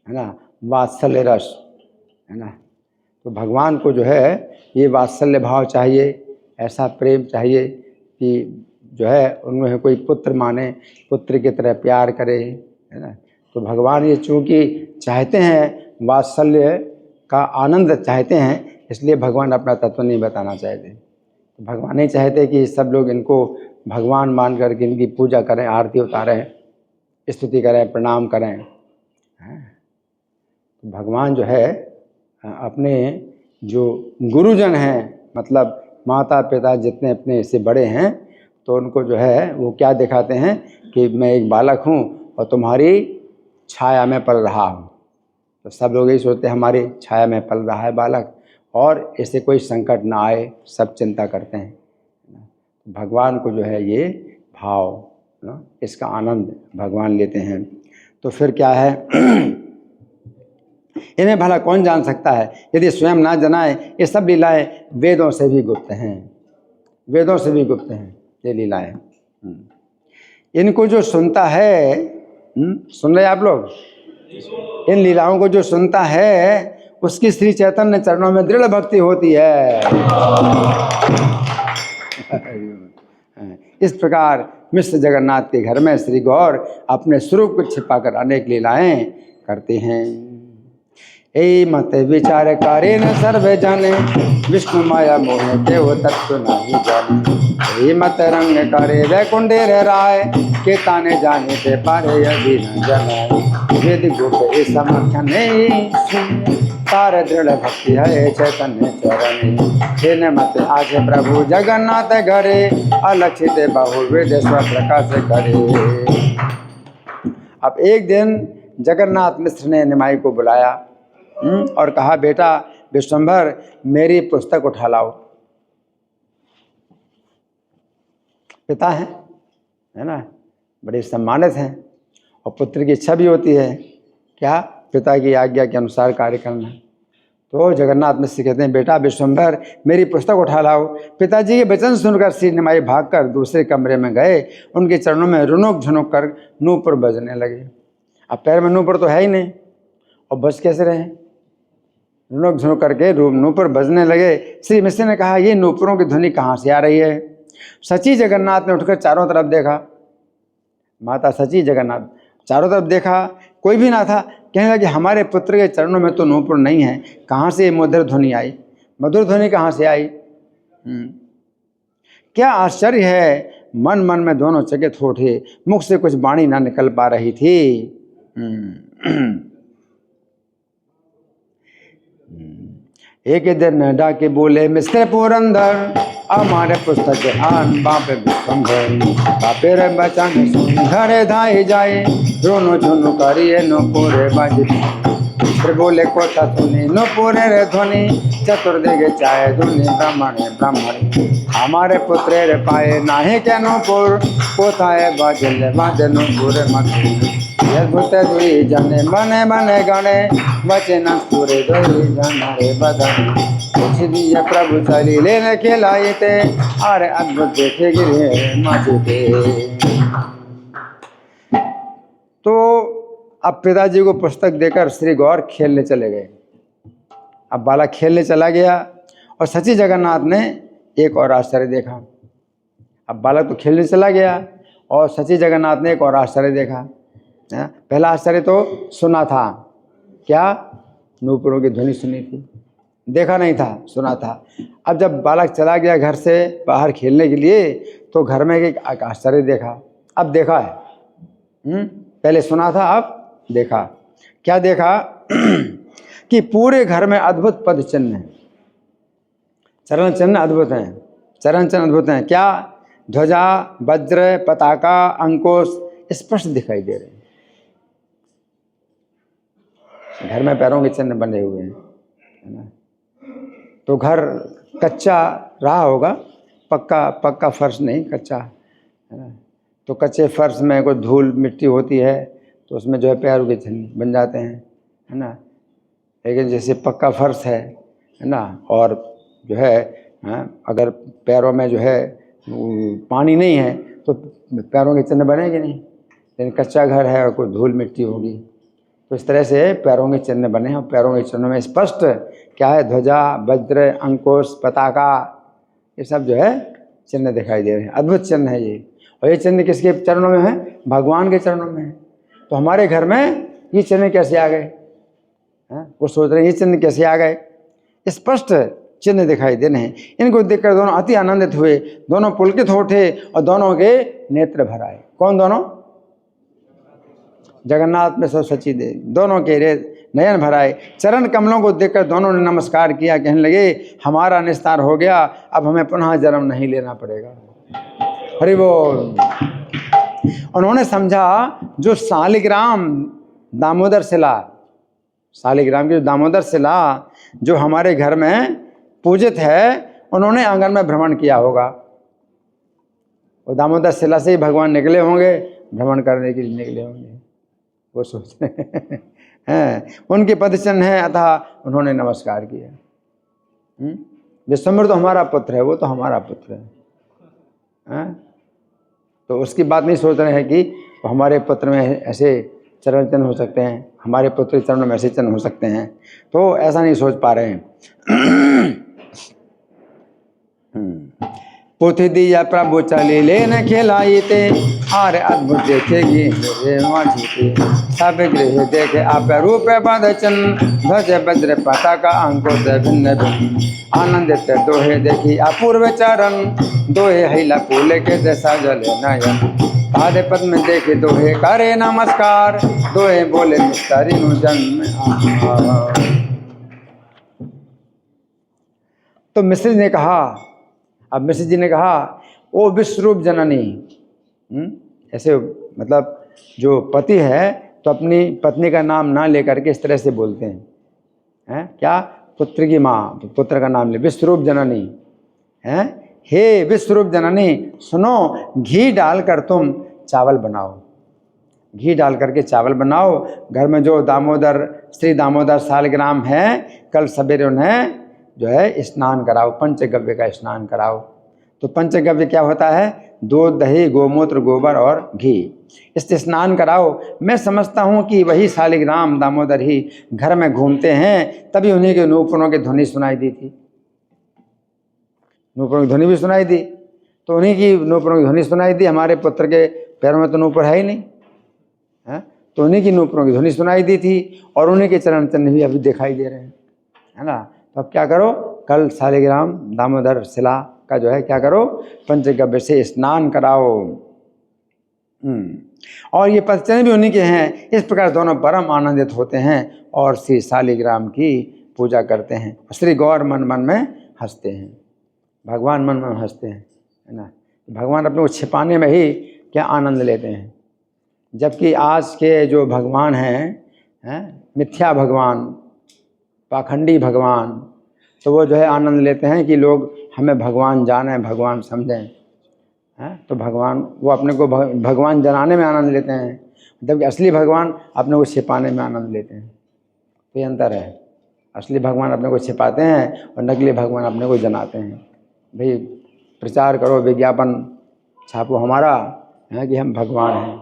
है ना, वात्सल्य रस है ना। तो भगवान को जो है ये वात्सल्य भाव चाहिए, ऐसा प्रेम चाहिए कि जो है उनमें कोई पुत्र माने, पुत्र की तरह प्यार करे, है ना। तो भगवान ये चूँकि चाहते हैं वात्सल्य का आनंद चाहते हैं, इसलिए भगवान अपना तत्व नहीं बताना चाहते। तो भगवान नहीं चाहते कि सब लोग इनको भगवान मान करके इनकी पूजा करें, आरती उतारें, स्तुति करें, प्रणाम करें। तो भगवान जो है अपने जो गुरुजन हैं, मतलब माता पिता जितने अपने से बड़े हैं, तो उनको जो है वो क्या दिखाते हैं कि मैं एक बालक हूँ और तुम्हारी छाया में पल रहा हूँ। तो सब लोग यही सोचते हैं हमारी छाया में पल रहा है बालक और इससे कोई संकट ना आए, सब चिंता करते हैं। भगवान को जो है ये भाव ना, इसका आनंद भगवान लेते हैं। तो फिर क्या है इन्हें भला कौन जान सकता है यदि स्वयं ना जनाए। ये सब लीलाएं वेदों से भी गुप्त हैं, वेदों से भी गुप्त हैं ये लीलाएं। इनको जो सुनता है, सुन रहे आप लोग, इन लीलाओं को जो सुनता है उसकी श्री चैतन्य चरणों में दृढ़ भक्ति होती है। इस प्रकार मिश्र जगन्नाथ के घर में श्री गौर अपने स्वरूप को छिपाकर अनेक लीलाएं करते हैं। ए मत विचार करे न सर्वे जाने, विष्णु माया मोह के वो तत्व नहीं जाने। ए मत रंग करे वैकुंठे रह राय, के ताने जाने ते पारे यदि न जनाए। वेद गुप्त ए समर्थ नहीं सुने, तार दृढ़ भक्ति है चैतन्य चरण। हे मत आज प्रभु जगन्नाथ घरे, अलक्षित बहुविध स्वप्रकाश करे। अब एक दिन जगन्नाथ मिश्र ने निमाई को बुलाया और कहा, बेटा विश्वंभर मेरी पुस्तक उठा लाओ। पिता हैं, है ना, बड़े सम्मानित हैं और पुत्र की इच्छा भी होती है क्या, पिता की आज्ञा के अनुसार कार्य करना। तो जगन्नाथ मिश्र कहते हैं, बेटा विश्वंभर मेरी पुस्तक उठा लाओ। पिताजी के वचन सुनकर श्री निमाई भागकर दूसरे कमरे में गए। उनके चरणों में रुनुक झुनुक कर नूपुर बजने लगे। अब पैर में नूपुर तो है ही नहीं और बज कैसे रहे, रुनुक झुनुक करके नूपुर बजने लगे। श्री मिश्र ने कहा, ये नूपुरों की ध्वनि कहाँ से आ रही है। सची जगन्नाथ ने उठकर चारों तरफ देखा। माता सची जगन्नाथ चारों तरफ देखा, कोई भी ना था। कहने लगे, हमारे पुत्र के चरणों में तो नूपुर नहीं है, कहाँ से मधुर ध्वनि आई, मधुर ध्वनि कहाँ से आई। क्या आश्चर्य है। मन मन में दोनों चकित हो उठे, मुख से कुछ वाणी ना निकल पा रही थी। एक दिन डाके बोले मिस्टर पुरंदर, हमारे पुस्तक आन बाप विश्वंभर। बापेर बचन सुन घरे धाई जाए, दोनों झुनु करिए नो पूरे बज। फिर बोले को सुनी नुपुर रे ध्वनि चतुर्दिग चाहे धुनि ब्राह्मणे ब्राह्मणी हमारे पुत्र रे पाए नाहे के नुपुर पोताए बाजल बाजे नुपुर मत अद्भुत दुई जने बने बने गणे बचे न सूरे दुई जने बदन कुछ दिए प्रभु चली लेने के लाए थे अरे अद्भुत देखे गिरे माचते। तो अब पिताजी को पुस्तक देकर श्री गौर खेलने चले गए। अब बालक खेलने चला गया और सची जगन्नाथ ने एक और आश्चर्य देखा। अब बालक तो खेलने चला गया और सची जगन्नाथ ने एक और आश्चर्य देखा। पहला आश्चर्य तो सुना था, क्या नूपुरों की ध्वनि सुनी थी, देखा नहीं था, सुना था। अब जब बालक चला गया घर से बाहर खेलने के लिए तो घर में एक आश्चर्य देखा। अब देखा है, पहले सुना था, अब देखा। क्या देखा? कि पूरे घर में अद्भुत पद चिन्ह हैं, चरण चिन्ह अद्भुत हैं, चरण चिन्ह अद्भुत हैं। क्या? ध्वजा, वज्र, पताका, अंकुश स्पष्ट दिखाई दे रहे हैं। घर में पैरों के चिन्ह बने हुए हैं, है ना। तो घर कच्चा रहा होगा, पक्का फर्श नहीं, कच्चा, है ना। तो कच्चे फर्श में कोई धूल मिट्टी होती है तो उसमें जो है पैरों के चिन्ह बन जाते हैं, है ना। लेकिन जैसे पक्का फर्श है ना, और जो है अगर पैरों में जो है पानी नहीं है तो पैरों के चिन्ह बनेंगे नहीं। लेकिन कच्चा घर है और कोई धूल मिट्टी होगी, तो इस तरह से पैरों के चिन्ह बने हैं। और पैरों के चिन्हों में स्पष्ट क्या है? ध्वजा, वज्र, अंकुश, पताका, ये सब जो है चिन्ह दिखाई दे रहे हैं। अद्भुत चिन्ह है ये। और ये चिन्ह किसके चरणों में है? भगवान के चरणों में है। तो हमारे घर में ये चिन्ह कैसे आ गए? वो सोच रहे हैं ये चिन्ह कैसे आ गए? स्पष्ट चिन्ह दिखाई दे रहे हैं। इनको देखकर दोनों अति आनंदित हुए, दोनों पुलकित हो उठे और दोनों के नेत्र भर आए। कौन दोनों? जगन्नाथ में सब सची दे, दोनों के नयन भर आए। चरण कमलों को देखकर दोनों ने नमस्कार किया, कहने लगे हमारा निस्तार हो गया, अब हमें पुनः जन्म नहीं लेना पड़ेगा। हरि बोल। उन्होंने समझा जो शालिग्राम दामोदर शिला, शालिग्राम की जो दामोदर शिला जो हमारे घर में पूजित है, उन्होंने आंगन में भ्रमण किया होगा। वो दामोदर शिला से ही भगवान निकले होंगे, भ्रमण करने के लिए निकले होंगे, वो सोचते हैं। उनके पद चिन्ह है, अतः उन्होंने नमस्कार किया। विश्वम्भर तो हमारा पुत्र है, वो तो हमारा पुत्र है। तो उसकी बात नहीं सोच रहे हैं कि हमारे पुत्र में ऐसे चरण चिन्ह हो सकते हैं, हमारे पुत्र चरणों में ऐसे चिन्ह हो सकते हैं, तो ऐसा नहीं सोच पा रहे हैं। पोथी दिया प्रभु चली लेने खिलाई ते, आरे अद्भुत देखेगी सब गृह देखे आप रूप बदचन ध्वज वज्र पताका अंकुश भिन्न भिन्न आनंदित दोहे देखी अपूर्व चरण दोहे हिला फूले के जैसा जले नयन पादे पद में देखे दोहे करे नमस्कार दोहे बोले मिस्तारी नु जन्म। तो मिश्र ने कहा, अब मिश्र जी ने कहा ओ विश्वरूप जननी, ऐसे मतलब जो पति है तो अपनी पत्नी का नाम ना लेकर के इस तरह से बोलते हैं, क्या? पुत्र की माँ, तो पुत्र का नाम ले, विश्वरूप जननी है। हे विश्वरूप जननी सुनो, घी डालकर तुम चावल बनाओ, घी डाल करके चावल बनाओ। घर में जो दामोदर श्री दामोदर शालिग्राम है, कल सवेरे उन्हें जो है स्नान कराओ, पंचगव्य का स्नान कराओ। तो पंचगव्य क्या होता है? दूध, दही, गोमूत्र, गोबर और घी, इससे स्नान कराओ। मैं समझता हूँ कि वही शालिग्राम दामोदर ही घर में घूमते हैं, तभी उन्हीं के नूपुरों की ध्वनि सुनाई दी थी। नूपुरों की ध्वनि भी सुनाई दी, तो उन्हीं की नूपुरों की ध्वनि सुनाई दी। हमारे पुत्र के पैरों में तो नूपुर है ही नहीं, है? तो उन्हीं की नूपुरों की ध्वनि सुनाई दी थी और उन्हीं के चरण चिन्ह भी अभी दिखाई दे रहे हैं, है ना। तो अब क्या करो, कल शालिग्राम दामोदर शिला का जो है क्या करो, पंचगव्य से स्नान कराओ। और ये पदचिन्ह भी उन्हीं के हैं। इस प्रकार दोनों परम आनंदित होते हैं और श्री शालिग्राम की पूजा करते हैं। श्री गौर मन मन में हंसते हैं, भगवान मन मन हंसते हैं, है ना। भगवान अपने को छिपाने में ही क्या आनंद लेते हैं, जबकि आज के जो भगवान हैं मिथ्या भगवान, पाखंडी भगवान, तो वो जो है आनंद लेते हैं कि लोग हमें भगवान जानें, भगवान समझें, हैं। तो भगवान वो अपने को भगवान जनाने में आनंद लेते हैं, जबकि असली भगवान अपने को छिपाने में आनंद लेते हैं। तो ये अंतर है, असली भगवान अपने को छिपाते हैं और नकली भगवान अपने को जनाते हैं। भाई प्रचार करो, विज्ञापन छापो हमारा है कि हम भगवान हैं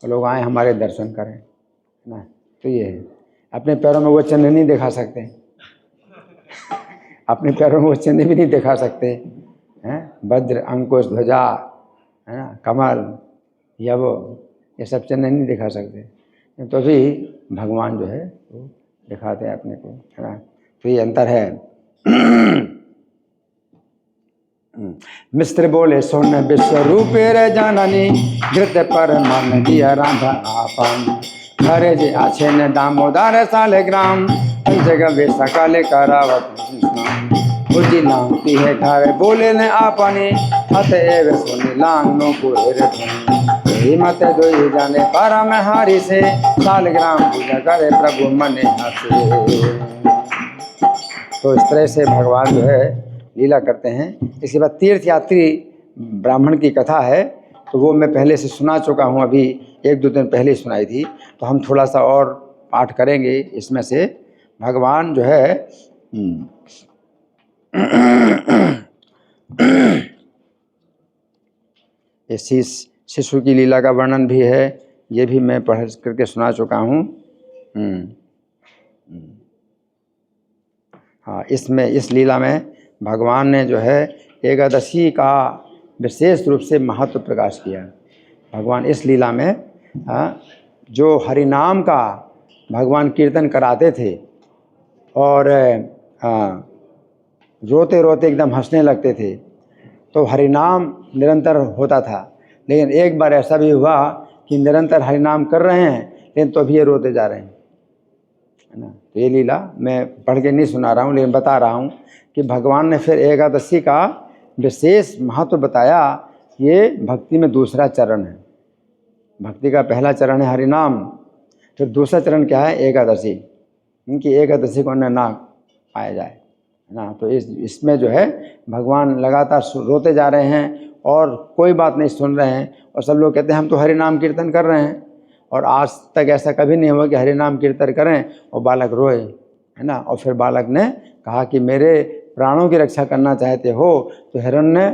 और लोग आए हमारे दर्शन करें ना। तो ये है, अपने पैरों में वो चिन्ह नहीं दिखा सकते, अपने पैरों में वो चिन्ह भी नहीं दिखा सकते हैं, वज्र अंकुश ध्वजा है ना, कमल या वो ये सब चिन्ह नहीं दिखा सकते, तो भी भगवान जो है वो दिखाते हैं अपने को, है ना। तो ये अंतर है। मिस्र बोले सोन विश्व रूपे रे जाननी, घृत पर मन दिया राधा आपन, घरे जे आछे ने दामोदर सालेग्राम, पंचगव्य सकाले करावत बुझी लांगती है घर बोले ने आपने, अतएव सुनी लांग नो कुरे हिम्मत दोई जाने पारा में हारी से, सालग्राम पूजा करे प्रभु मने हंसे। तो इस तरह से भगवान जो है लीला करते हैं। इसके बाद तीर्थ यात्री ब्राह्मण की कथा है, तो वो मैं पहले से सुना चुका हूँ, अभी 1-2 दिन पहले ही सुनाई थी, तो हम थोड़ा सा और पाठ करेंगे इसमें से। भगवान जो है इस शिशु की लीला का वर्णन भी है, ये भी मैं पढ़ करके सुना चुका हूँ। हाँ, इसमें इस लीला में भगवान ने जो है एकादशी का विशेष रूप से महत्व प्रकाश किया। भगवान इस लीला में जो हरिनाम का भगवान कीर्तन कराते थे और रोते रोते एकदम हंसने लगते थे, तो हरिनाम निरंतर होता था। लेकिन एक बार ऐसा भी हुआ कि निरंतर हरिनाम कर रहे हैं लेकिन तो भी ये रोते जा रहे हैं, है ना। तो ये लीला मैं पढ़ के नहीं सुना रहा हूँ, लेकिन बता रहा हूँ कि भगवान ने फिर एकादशी का विशेष महत्व बताया। ये भक्ति में दूसरा चरण है। भक्ति का पहला चरण है हरिनाम, फिर दूसरा चरण क्या है, एकादशी, इनकी एकादशी को ना पाया जाए, है ना। तो इसमें जो है भगवान लगातार रोते जा रहे हैं और कोई बात नहीं सुन रहे हैं, और सब लोग कहते हैं हम तो हरिनाम कीर्तन कर रहे हैं, और आज तक ऐसा कभी नहीं हुआ कि हरिनाम कीर्तन करें और बालक रोए, है ना। और फिर बालक ने कहा कि मेरे प्राणों की रक्षा करना चाहते हो तो हिरण्य,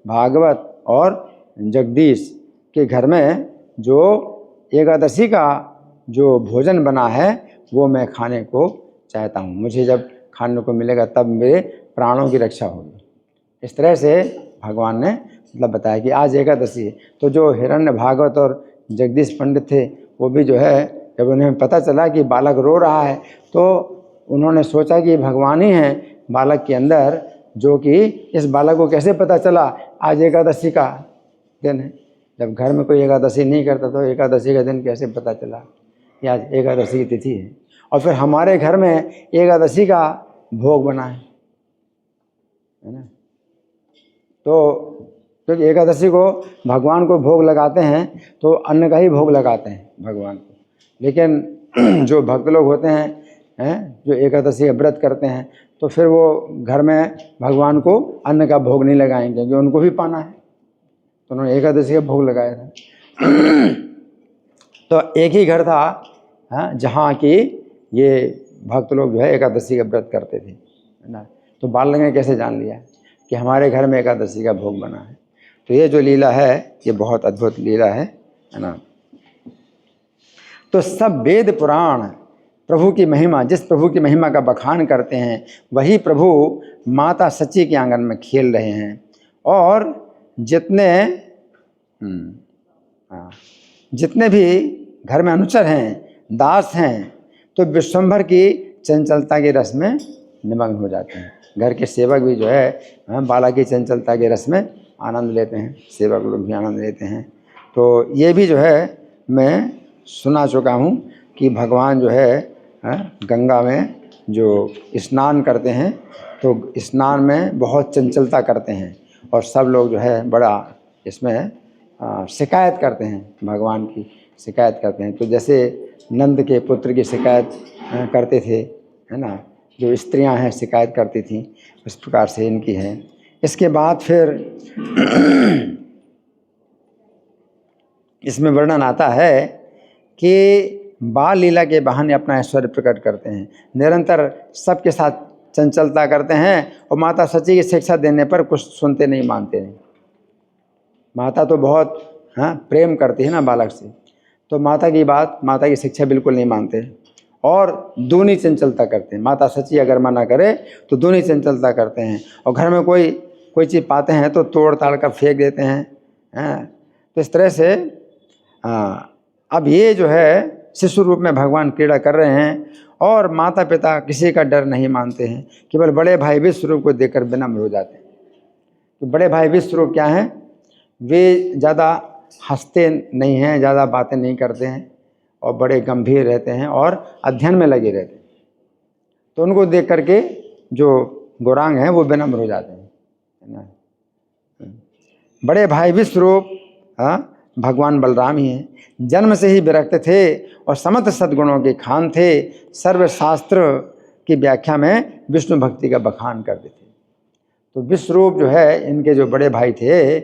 भागवत और जगदीश के घर में जो एकादशी का जो भोजन बना है वो मैं खाने को चाहता हूँ, मुझे जब खाने को मिलेगा तब मेरे प्राणों की रक्षा होगी। इस तरह से भगवान ने मतलब बताया कि आज एकादशी है। तो जो हिरण्य, भागवत और जगदीश पंडित थे वो भी जो है, जब उन्हें पता चला कि बालक रो रहा है तो उन्होंने सोचा कि भगवान ही हैं बालक के अंदर, जो कि इस बालक को कैसे पता चला आज एकादशी का दिन है। जब घर में कोई एकादशी नहीं करता तो एकादशी का दिन कैसे पता चला कि आज एकादशी की तिथि है। और फिर हमारे घर में एकादशी का भोग बना है ना। तो क्योंकि एकादशी को भगवान को भोग लगाते हैं तो अन्न का ही भोग लगाते हैं भगवान को, लेकिन जो भक्त लोग होते हैं जो एकादशी का व्रत करते हैं तो फिर वो घर में भगवान को अन्न का भोग नहीं लगाएंगे क्योंकि उनको भी पाना है, तो उन्होंने एकादशी का भोग लगाया था। तो एक ही घर था जहाँ की ये भक्त लोग जो है एकादशी का व्रत करते थे, है ना। तो बालक ने कैसे जान लिया कि हमारे घर में एकादशी का भोग बना है। तो ये जो लीला है ये बहुत अद्भुत लीला है ना। तो सब वेद पुराण प्रभु की महिमा, जिस प्रभु की महिमा का बखान करते हैं वही प्रभु माता सची के आंगन में खेल रहे हैं। और जितने भी घर में अनुचर हैं, दास हैं, तो विश्वम्भर की चंचलता के रस में निमग्न हो जाते हैं। घर के सेवक भी जो है बाला की चंचलता के रस में आनंद लेते हैं, सेवक लोग भी आनंद लेते हैं। तो ये भी जो है मैं सुना चुका हूँ कि भगवान जो है गंगा में जो स्नान करते हैं तो स्नान में बहुत चंचलता करते हैं और सब लोग जो है बड़ा इसमें शिकायत करते हैं, भगवान की शिकायत करते हैं। तो जैसे नंद के पुत्र की शिकायत करते थे, है ना, जो स्त्रियां हैं शिकायत करती थीं, उस प्रकार से इनकी है। इसके बाद फिर इसमें वर्णन आता है कि बाल लीला के बहाने अपना ऐश्वर्य प्रकट करते हैं, निरंतर सबके साथ चंचलता करते हैं और माता सची की शिक्षा देने पर कुछ सुनते नहीं, मानते नहीं। माता तो बहुत प्रेम करती है ना बालक से, तो माता की बात, माता की शिक्षा बिल्कुल नहीं मानते और दूनी चंचलता करते हैं। माता सची अगर मना करे तो दूनी चंचलता करते हैं और घर में कोई चीज़ पाते हैं तो तोड़ ताड़ कर फेंक देते हैं। तो इस तरह से अब ये जो है शिशु रूप में भगवान क्रीड़ा कर रहे हैं और माता पिता किसी का डर नहीं मानते हैं, केवल बड़े भाई विश्व रूप को देखकर विनम्र हो जाते हैं। तो बड़े भाई विश्व रूप क्या हैं? वे ज़्यादा हंसते नहीं हैं, ज़्यादा बातें नहीं करते हैं और बड़े गंभीर रहते हैं और अध्ययन में लगे रहते हैं। तो उनको देख करके जो गौरांग हैं वो विनम्र हो जाते हैं, है ना। बड़े भाई विश्व रूप भगवान बलराम ही हैं। जन्म से ही विरक्त थे और समस्त सद्गुणों के खान थे। सर्वशास्त्र की व्याख्या में विष्णु भक्ति का बखान करते थे। तो विश्वरूप जो है, इनके जो बड़े भाई थे,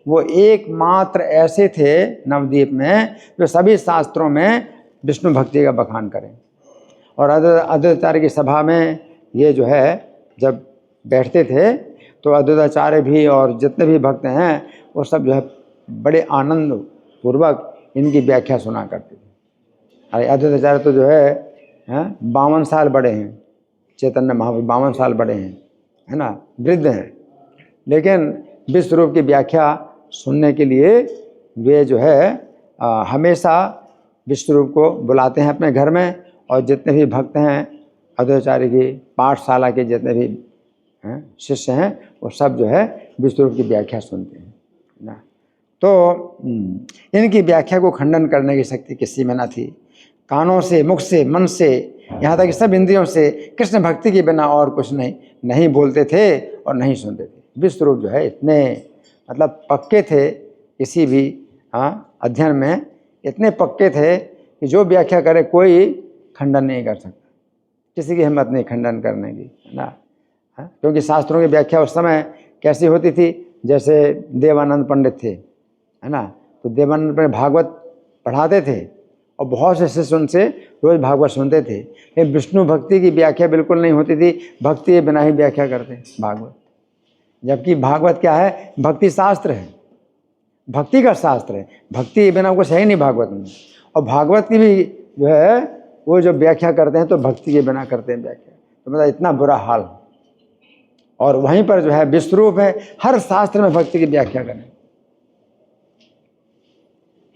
वो एकमात्र ऐसे थे नवद्वीप में जो सभी शास्त्रों में विष्णु भक्ति का बखान करें। और अद्वैताचार्य की सभा में ये जो है जब बैठते थे तो अद्वैताचार्य भी और जितने भी भक्त हैं वो सब जो है बड़े आनंद पूर्वक इनकी व्याख्या सुना करते थे। अरे अद्वैताचार्य तो जो है 52 साल बड़े हैं, चैतन्य महाप्रभु 52 साल बड़े हैं, है ना, वृद्ध हैं, लेकिन विश्वरूप की व्याख्या सुनने के लिए वे जो है हमेशा विश्वरूप को बुलाते हैं अपने घर में। और जितने भी भक्त हैं अद्वैताचार्य की पाठशाला के जितने भी शिष्य हैं वो सब जो है विश्वरूप की व्याख्या सुनते हैं ना। तो इनकी व्याख्या को खंडन करने की शक्ति किसी में न थी। कानों से, मुख से, मन से, यहाँ तक कि सब इंद्रियों से कृष्ण भक्ति के बिना और कुछ नहीं बोलते थे और नहीं सुनते थे। विश्वरूप जो है इतने मतलब पक्के थे, किसी भी अध्ययन में इतने पक्के थे कि जो व्याख्या करे कोई खंडन नहीं कर सकता, किसी की हिम्मत नहीं खंडन करने की, है ना। क्योंकि शास्त्रों की व्याख्या उस समय कैसी होती थी, जैसे देवानंद पंडित थे, है ना, तो देवानंद पंडित भागवत पढ़ाते थे और बहुत से शिष्य उनसे रोज़ भागवत सुनते थे, लेकिन विष्णु भक्ति की व्याख्या बिल्कुल नहीं होती थी। भक्ति के बिना ही व्याख्या करते भागवत, जबकि भागवत क्या है? भक्ति शास्त्र है, भक्ति का शास्त्र है, भक्ति के बिना कुछ है ही नहीं भागवत में। और भागवत की भी जो है वो जो व्याख्या करते हैं तो भक्ति के बिना करते हैं व्याख्या, तो मतलब इतना बुरा हाल। और वहीं पर जो है विश्वरूप है, हर शास्त्र में भक्ति की व्याख्या करें।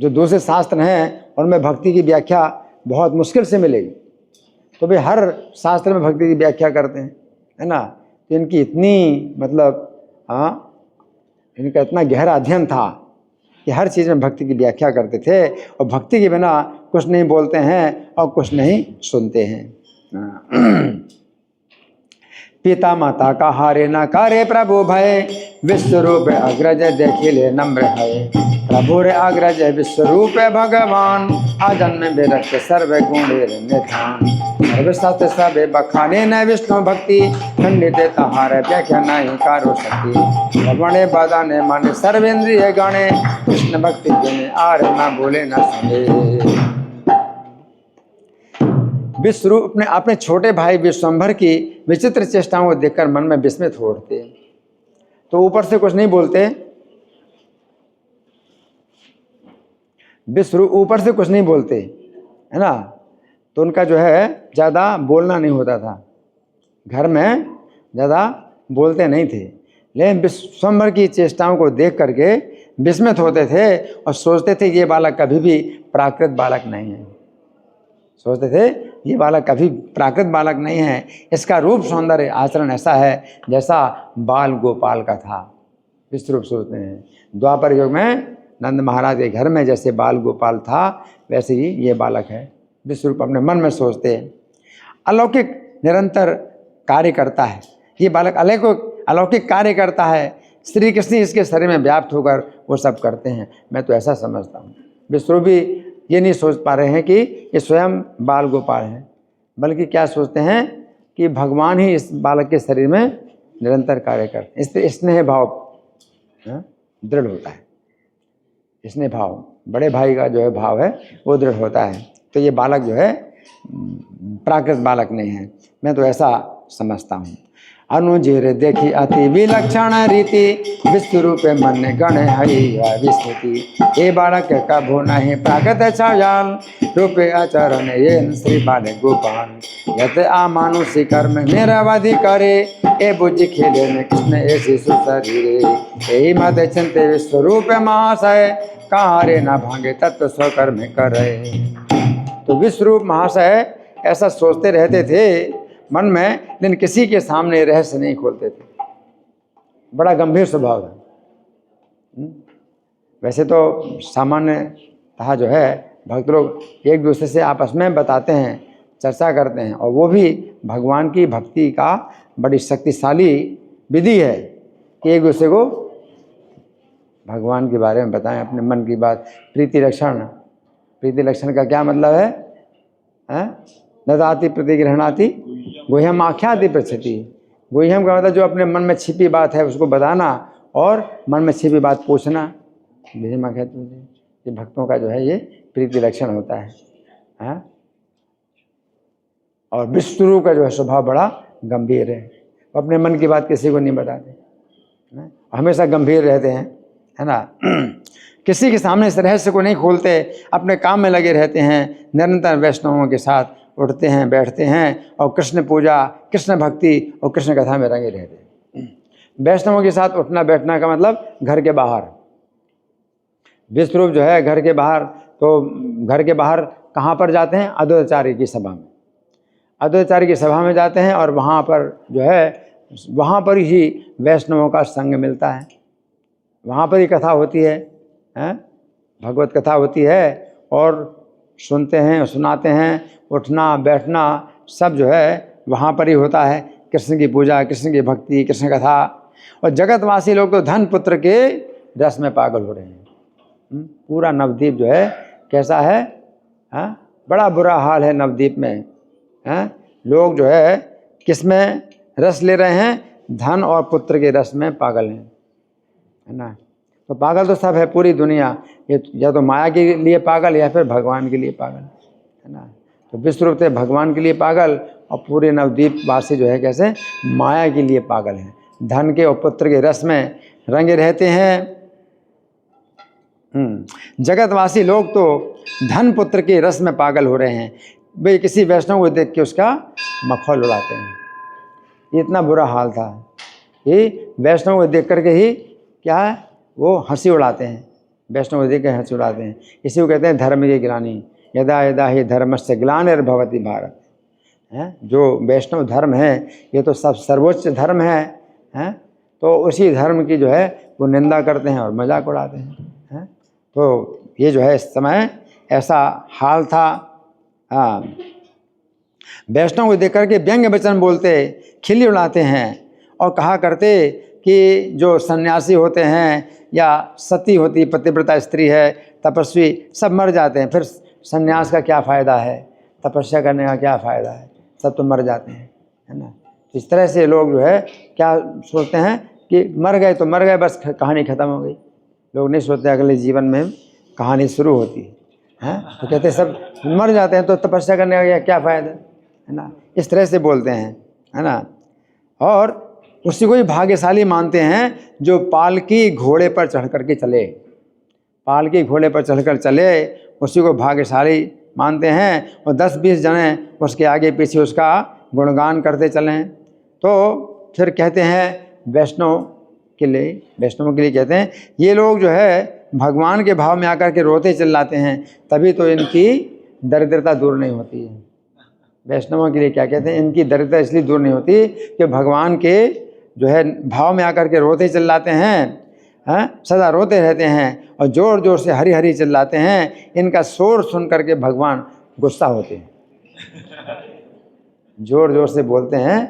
जो दूसरे शास्त्र हैं उनमें भक्ति की व्याख्या बहुत मुश्किल से मिलेगी, तो वे हर शास्त्र में भक्ति की व्याख्या करते हैं, है ना। तो इनकी इतनी मतलब इनका इतना गहरा अध्ययन था कि हर चीज़ में भक्ति की व्याख्या करते थे और भक्ति के बिना कुछ नहीं बोलते हैं और कुछ नहीं सुनते हैं। पिता माता का हारे न करे प्रभु भय, विश्वरूप अग्रज देखिले नम्र है। प्रभु रे अग्रज विश्वरूप भगवान, आजन्म विरक्त सर्व गुणे निधान। सर्वशास्त्र सबे बखाने न विष्णु भक्ति, खंडित तहार व्याख्या नहीं कारो शक्ति। भगवाने बदाने माने सर्वेंद्रिय गणे, कृष्ण भक्ति जिन्हें आर न बोले न सुने। विश्वरूप ने अपने छोटे भाई विश्वंभर की विचित्र चेष्टाओं को देखकर मन में विस्मित हो उठते। तो ऊपर से कुछ नहीं बोलते, विश्वरूप ऊपर से कुछ नहीं बोलते, है ना। तो उनका जो है ज़्यादा बोलना नहीं होता था, घर में ज़्यादा बोलते नहीं थे, लेकिन विश्वंभर की चेष्टाओं को देख करके विस्मित होते थे और सोचते थे ये बालक कभी भी प्राकृत बालक नहीं है। सोचते थे ये बालक कभी प्राकृत बालक नहीं है, इसका रूप सौंदर्य आचरण ऐसा है जैसा बाल गोपाल का था। विश्वरूप सोचते हैं द्वापर युग में नंद महाराज के घर में जैसे बाल गोपाल था वैसे ही ये बालक है। विश्वरूप अपने मन में सोचते हैं अलौकिक निरंतर कार्य करता है, ये बालक अलौकिक कार्य करता है, श्री कृष्ण इसके शरीर में व्याप्त होकर वो सब करते हैं। मैं तो ऐसा समझता हूँ। विश्वरूप भी ये नहीं सोच पा रहे हैं कि ये स्वयं बाल गोपाल हैं, बल्कि क्या सोचते हैं कि भगवान ही इस बालक के शरीर में निरंतर कार्य करते हैं। इससे स्नेह भाव दृढ़ होता है। स्नेह भाव, बड़े भाई का जो है भाव है वो दृढ़ होता है। तो ये बालक जो है प्राकृत बालक नहीं है, मैं तो ऐसा समझता हूँ। अनुजीर देखी अति विलक्षण रीति, विश्व रूप मन गण हरिया विस्मृति। ये बालक कभो नहीं प्राकृत छायाल, रूपे आचरण ये श्री बाल गोपाल। यत आमानुषी कर्म निरवधि करे, ए बुझ खेले में कृष्ण ऐसी सुशरीरे। यही मत चिंते विश्व रूप महाशय, कहारे न भांगे तत्व स्वकर्म करे। तो विश्वरूप महाशय ऐसा सोचते रहते थे मन में, लेकिन किसी के सामने रहस्य नहीं खोलते थे। बड़ा गंभीर स्वभाव है। वैसे तो सामान्यतः जो है भक्त लोग एक दूसरे से आपस में बताते हैं, चर्चा करते हैं, और वो भी भगवान की भक्ति का बड़ी शक्तिशाली विधि है कि एक दूसरे को भगवान के बारे में बताएं, अपने मन की बात। प्रीति लक्षण, प्रीति लक्षण का क्या मतलब है? ददाति प्रतिगृहणाति गुह्यम आख्याति पृच्छति। गुह्यम का मतलब जो अपने मन में छिपी बात है उसको बताना, और मन में छिपी बात पूछना। गुह्यम आख्याति, ये भक्तों का जो है ये प्रीति लक्षण होता है। और विष्णु का जो है स्वभाव बड़ा गंभीर है, अपने मन की बात किसी को नहीं बताते, हमेशा गंभीर रहते हैं, है ना। किसी के सामने इस रहस्य को नहीं खोलते, अपने काम में लगे रहते हैं, निरंतर वैष्णवों के साथ उठते हैं बैठते हैं, और कृष्ण पूजा, कृष्ण भक्ति और कृष्ण कथा में रंगे रहते हैं। वैष्णवों के साथ उठना बैठना का मतलब घर के बाहर। विश्वरूप जो है घर के बाहर, तो घर के बाहर कहाँ पर जाते हैं? अद्वैताचार्य की सभा में। अद्वैताचार्य की सभा में जाते हैं, और वहाँ पर जो है वहाँ पर ही वैष्णवों का संग मिलता है, वहाँ पर ही कथा होती है, भगवत कथा होती है, और सुनते हैं सुनाते हैं, उठना बैठना सब जो है वहाँ पर ही होता है। कृष्ण की पूजा, कृष्ण की भक्ति, कृष्ण कथा। और जगतवासी लोग तो धन पुत्र के रस में पागल हो रहे हैं। पूरा नवद्वीप जो है कैसा है? बड़ा बुरा हाल है नवद्वीप में। लोग जो है किस में रस ले रहे हैं? धन और पुत्र के रस में पागल हैं, है ना। तो पागल तो सब है पूरी दुनिया, ये या तो माया के लिए पागल या फिर भगवान के लिए पागल, है ना। तो विश्वरूप से भगवान के लिए पागल, और पूरे नवद्वीप वासी जो है कैसे? माया के लिए पागल हैं, धन के और पुत्र के रस में रंगे रहते हैं। जगतवासी लोग तो धन पुत्र के रस में पागल हो रहे हैं। भाई किसी वैष्णव को देख के उसका मखौल उड़ाते हैं। ये इतना बुरा हाल था, ये वैष्णव को देख करके ही क्या है वो हंसी उड़ाते हैं, वैष्णव को देख के हंसी उड़ाते हैं। इसी को कहते हैं धर्म की ग्लानि, यदा यदा ही धर्मस्य ग्लानिर्भवति भारत। जो वैष्णव धर्म है ये तो सब सर्वोच्च धर्म है, तो उसी धर्म की जो है वो निंदा करते हैं और मजाक उड़ाते हैं। तो ये जो है इस समय ऐसा हाल था। वैष्णव को देख करके व्यंग्य वचन बोलते, खिल्ली उड़ाते हैं, और कहा करते कि जो सन्यासी होते हैं या सती होती पतिव्रता स्त्री है, तपस्वी, सब मर जाते हैं, फिर सन्यास का क्या फ़ायदा है, तपस्या करने का क्या फ़ायदा है, सब तो मर जाते हैं, है ना। इस तरह से लोग जो है क्या सोचते हैं कि मर गए तो मर गए, बस कहानी ख़त्म हो गई। लोग नहीं सोचते अगले जीवन में कहानी शुरू होती है। तो कहते सब मर जाते हैं तो तपस्या करने का क्या फ़ायदा, है ना। इस तरह से बोलते हैं, है ना। और उसी को ही भाग्यशाली मानते हैं जो पालकी घोड़े पर चढ़ करके चले, पालकी घोड़े पर चढ़कर चले, उसी को भाग्यशाली मानते हैं। और 10-20 जने उसके आगे पीछे उसका गुणगान करते चलें। तो फिर कहते हैं वैष्णव के लिए, वैष्णवों के लिए कहते हैं ये लोग जो है भगवान के भाव में आकर के रोते चिल्लाते हैं, तभी तो इनकी दरिद्रता दूर नहीं होती है। वैष्णवों के लिए क्या कहते हैं? इनकी दरिद्रता इसलिए दूर नहीं होती कि भगवान के जो है भाव में आकर के रोते चिल्लाते हैं, सदा रोते रहते हैं, और ज़ोर ज़ोर से हरी हरी चिल्लाते हैं। इनका शोर सुन करके भगवान गुस्सा होते हैं, ज़ोर ज़ोर से बोलते हैं,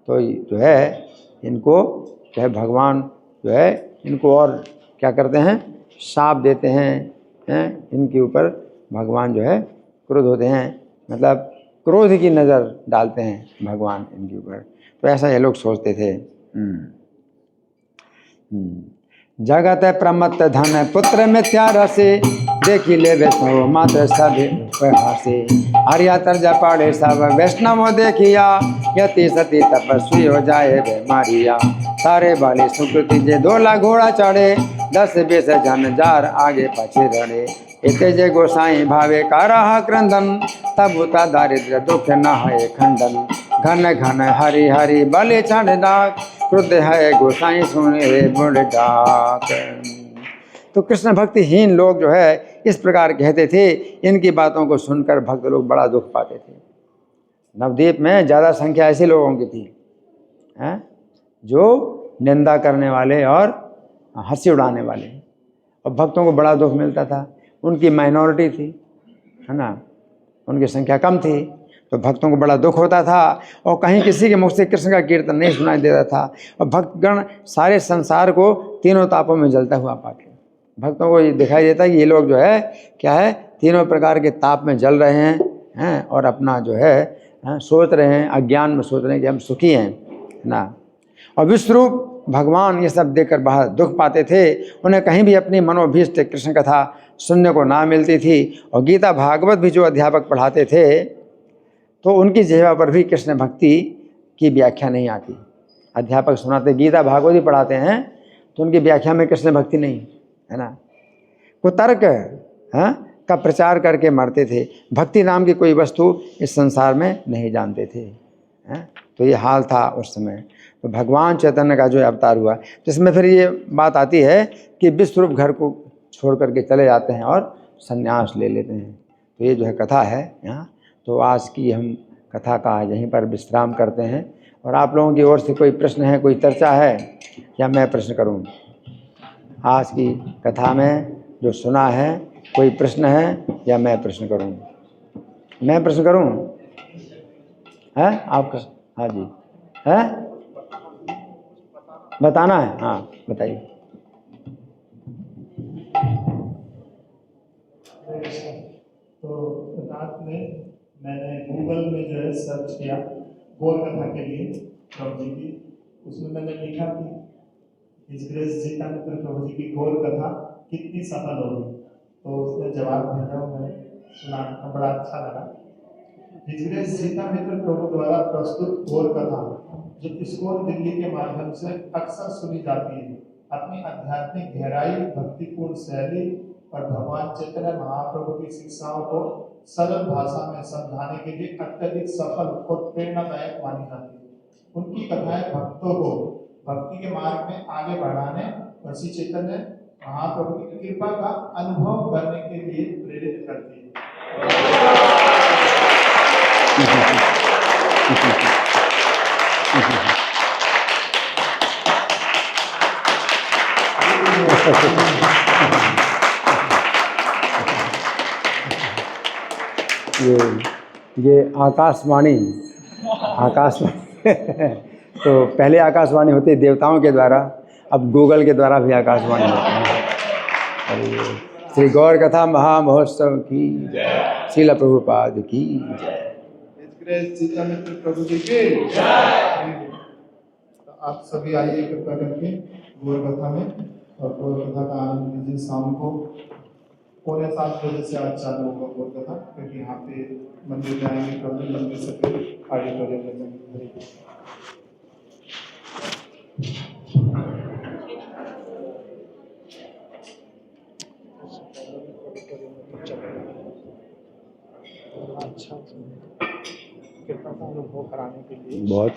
तो जो है इनको जो है भगवान जो है इनको और क्या करते हैं? शाप देते हैं, इनके ऊपर भगवान जो है क्रोध होते हैं। मतलब क्रोध की नज़र डालते हैं भगवान इनके ऊपर। तो ऐसा ये लोग सोचते थे। जगत प्रमत्त धन पुत्र मिथ्या रसे, देखी ले वैष्णव मात्र सब हासे। हरिया तर्ज पाड़े सब वैष्णव देखिया, यति सती तपस्वी हो जाए वे मारिया। सारे बाली सुकृति जे दोला घोड़ा चढ़े, 10-20 जन जार आगे पछे रड़े। इते जे गोसाई भावे कारह क्रंदन, तब उता दारिद्र दुख न है खंडन। घन घन हरि हरि बलि चढ़ डाक, क्रुद्ध है गोसाई सुने रे बुढ़ डाक। तो कृष्ण भक्तिहीन लोग जो है इस प्रकार कहते थे। इनकी बातों को सुनकर भक्त लोग बड़ा दुख पाते थे। नवद्वीप में ज़्यादा संख्या ऐसे लोगों की थी हैं, जो निंदा करने वाले और हंसी उड़ाने वाले, और भक्तों को बड़ा दुख मिलता था। उनकी माइनॉरिटी थी, है ना, उनकी संख्या कम थी, तो भक्तों को बड़ा दुख होता था। और कहीं किसी के मुख से कृष्ण का कीर्तन नहीं सुनाई देता था। और भक्तगण सारे संसार को तीनों तापों में जलता हुआ पाते। भक्तों को ये दिखाई देता है कि ये लोग जो है क्या है, तीनों प्रकार के ताप में जल रहे हैं और अपना जो है सोच रहे हैं, अज्ञान में सोच रहे हैं कि हम सुखी हैं ना। और विश्वरूप भगवान ये सब देखकर बहुत दुख पाते थे। उन्हें कहीं भी अपनी मनोभीष्ट कृष्ण कथा सुनने को ना मिलती थी। और गीता भागवत भी जो अध्यापक पढ़ाते थे, तो उनकी जिह्वा पर भी कृष्ण भक्ति की व्याख्या नहीं आती। अध्यापक सुनाते गीता भागवत ही पढ़ाते हैं, तो उनकी व्याख्या में कृष्ण भक्ति नहीं, है ना। कुतर्क का प्रचार करके मरते थे। भक्ति नाम की कोई वस्तु इस संसार में नहीं जानते थे। तो ये हाल था उस समय। तो भगवान चैतन्य का जो अवतार हुआ, जिसमें फिर ये बात आती है कि विश्वरूप घर को छोड़ करके चले जाते हैं और संन्यास ले लेते हैं। तो ये जो है कथा है यहाँ। तो आज की हम कथा का यहीं पर विश्राम करते हैं। और आप लोगों की ओर से कोई प्रश्न है, कोई चर्चा है, या मैं प्रश्न करूं? आज की कथा में जो सुना है, कोई प्रश्न है या मैं प्रश्न करूं? मैं प्रश्न करूं? है आपका? हाँ जी, है, बताना है? हाँ बताइए। तो रात में मैंने गूगल में जो है सर्च किया गौर कथा के लिए प्रभु जी की। उसमें मैंने लिखा कि हिज ग्रेस जीता मित्र प्रभु जी की गौर कथा कितनी सफल होगी। तो उसने जवाब भेजा, मैंने सुना, बड़ा अच्छा लगा। हिज ग्रेस जीता मित्र प्रभु द्वारा प्रस्तुत गौर कथा जो इस्कॉन दिल्ली के माध्यम से अक्सर सुनी जाती है, अपनी आध्यात्मिक गहराई, भक्तिपूर्ण शैली और भगवान चैतन्य महाप्रभु की शिक्षाओं को सरल भाषा में समझाने के लिए अत्यधिक सफल और प्रेरणादायक मानी जाती है। उनकी कथाएं भक्तों को भक्ति के मार्ग में आगे बढ़ाने और श्री चैतन्य महाप्रभु की कृपा का अनुभव करने के लिए प्रेरित करती है। ये आकाशवाणी तो पहले आकाशवाणी होती देवताओं के द्वारा, अब गूगल के द्वारा भी आकाशवाणी होती है। श्री गौर कथा महामहोत्सव की जय, श्रील प्रभुपाद की जय। प्रभु जी के जय। आप सभी आइए कृपा करके गौर कथा में, और गौर कथा का आनंद लीजिए। शाम को 6:45 से आज चालू होगा गौर कथा, क्योंकि यहाँ पे मंदिर में आएंगे, प्रभु मंदिर से फिर आगे बढ़ेंगे। अच्छा, कृपा का अनुभव कराने के लिए बहुत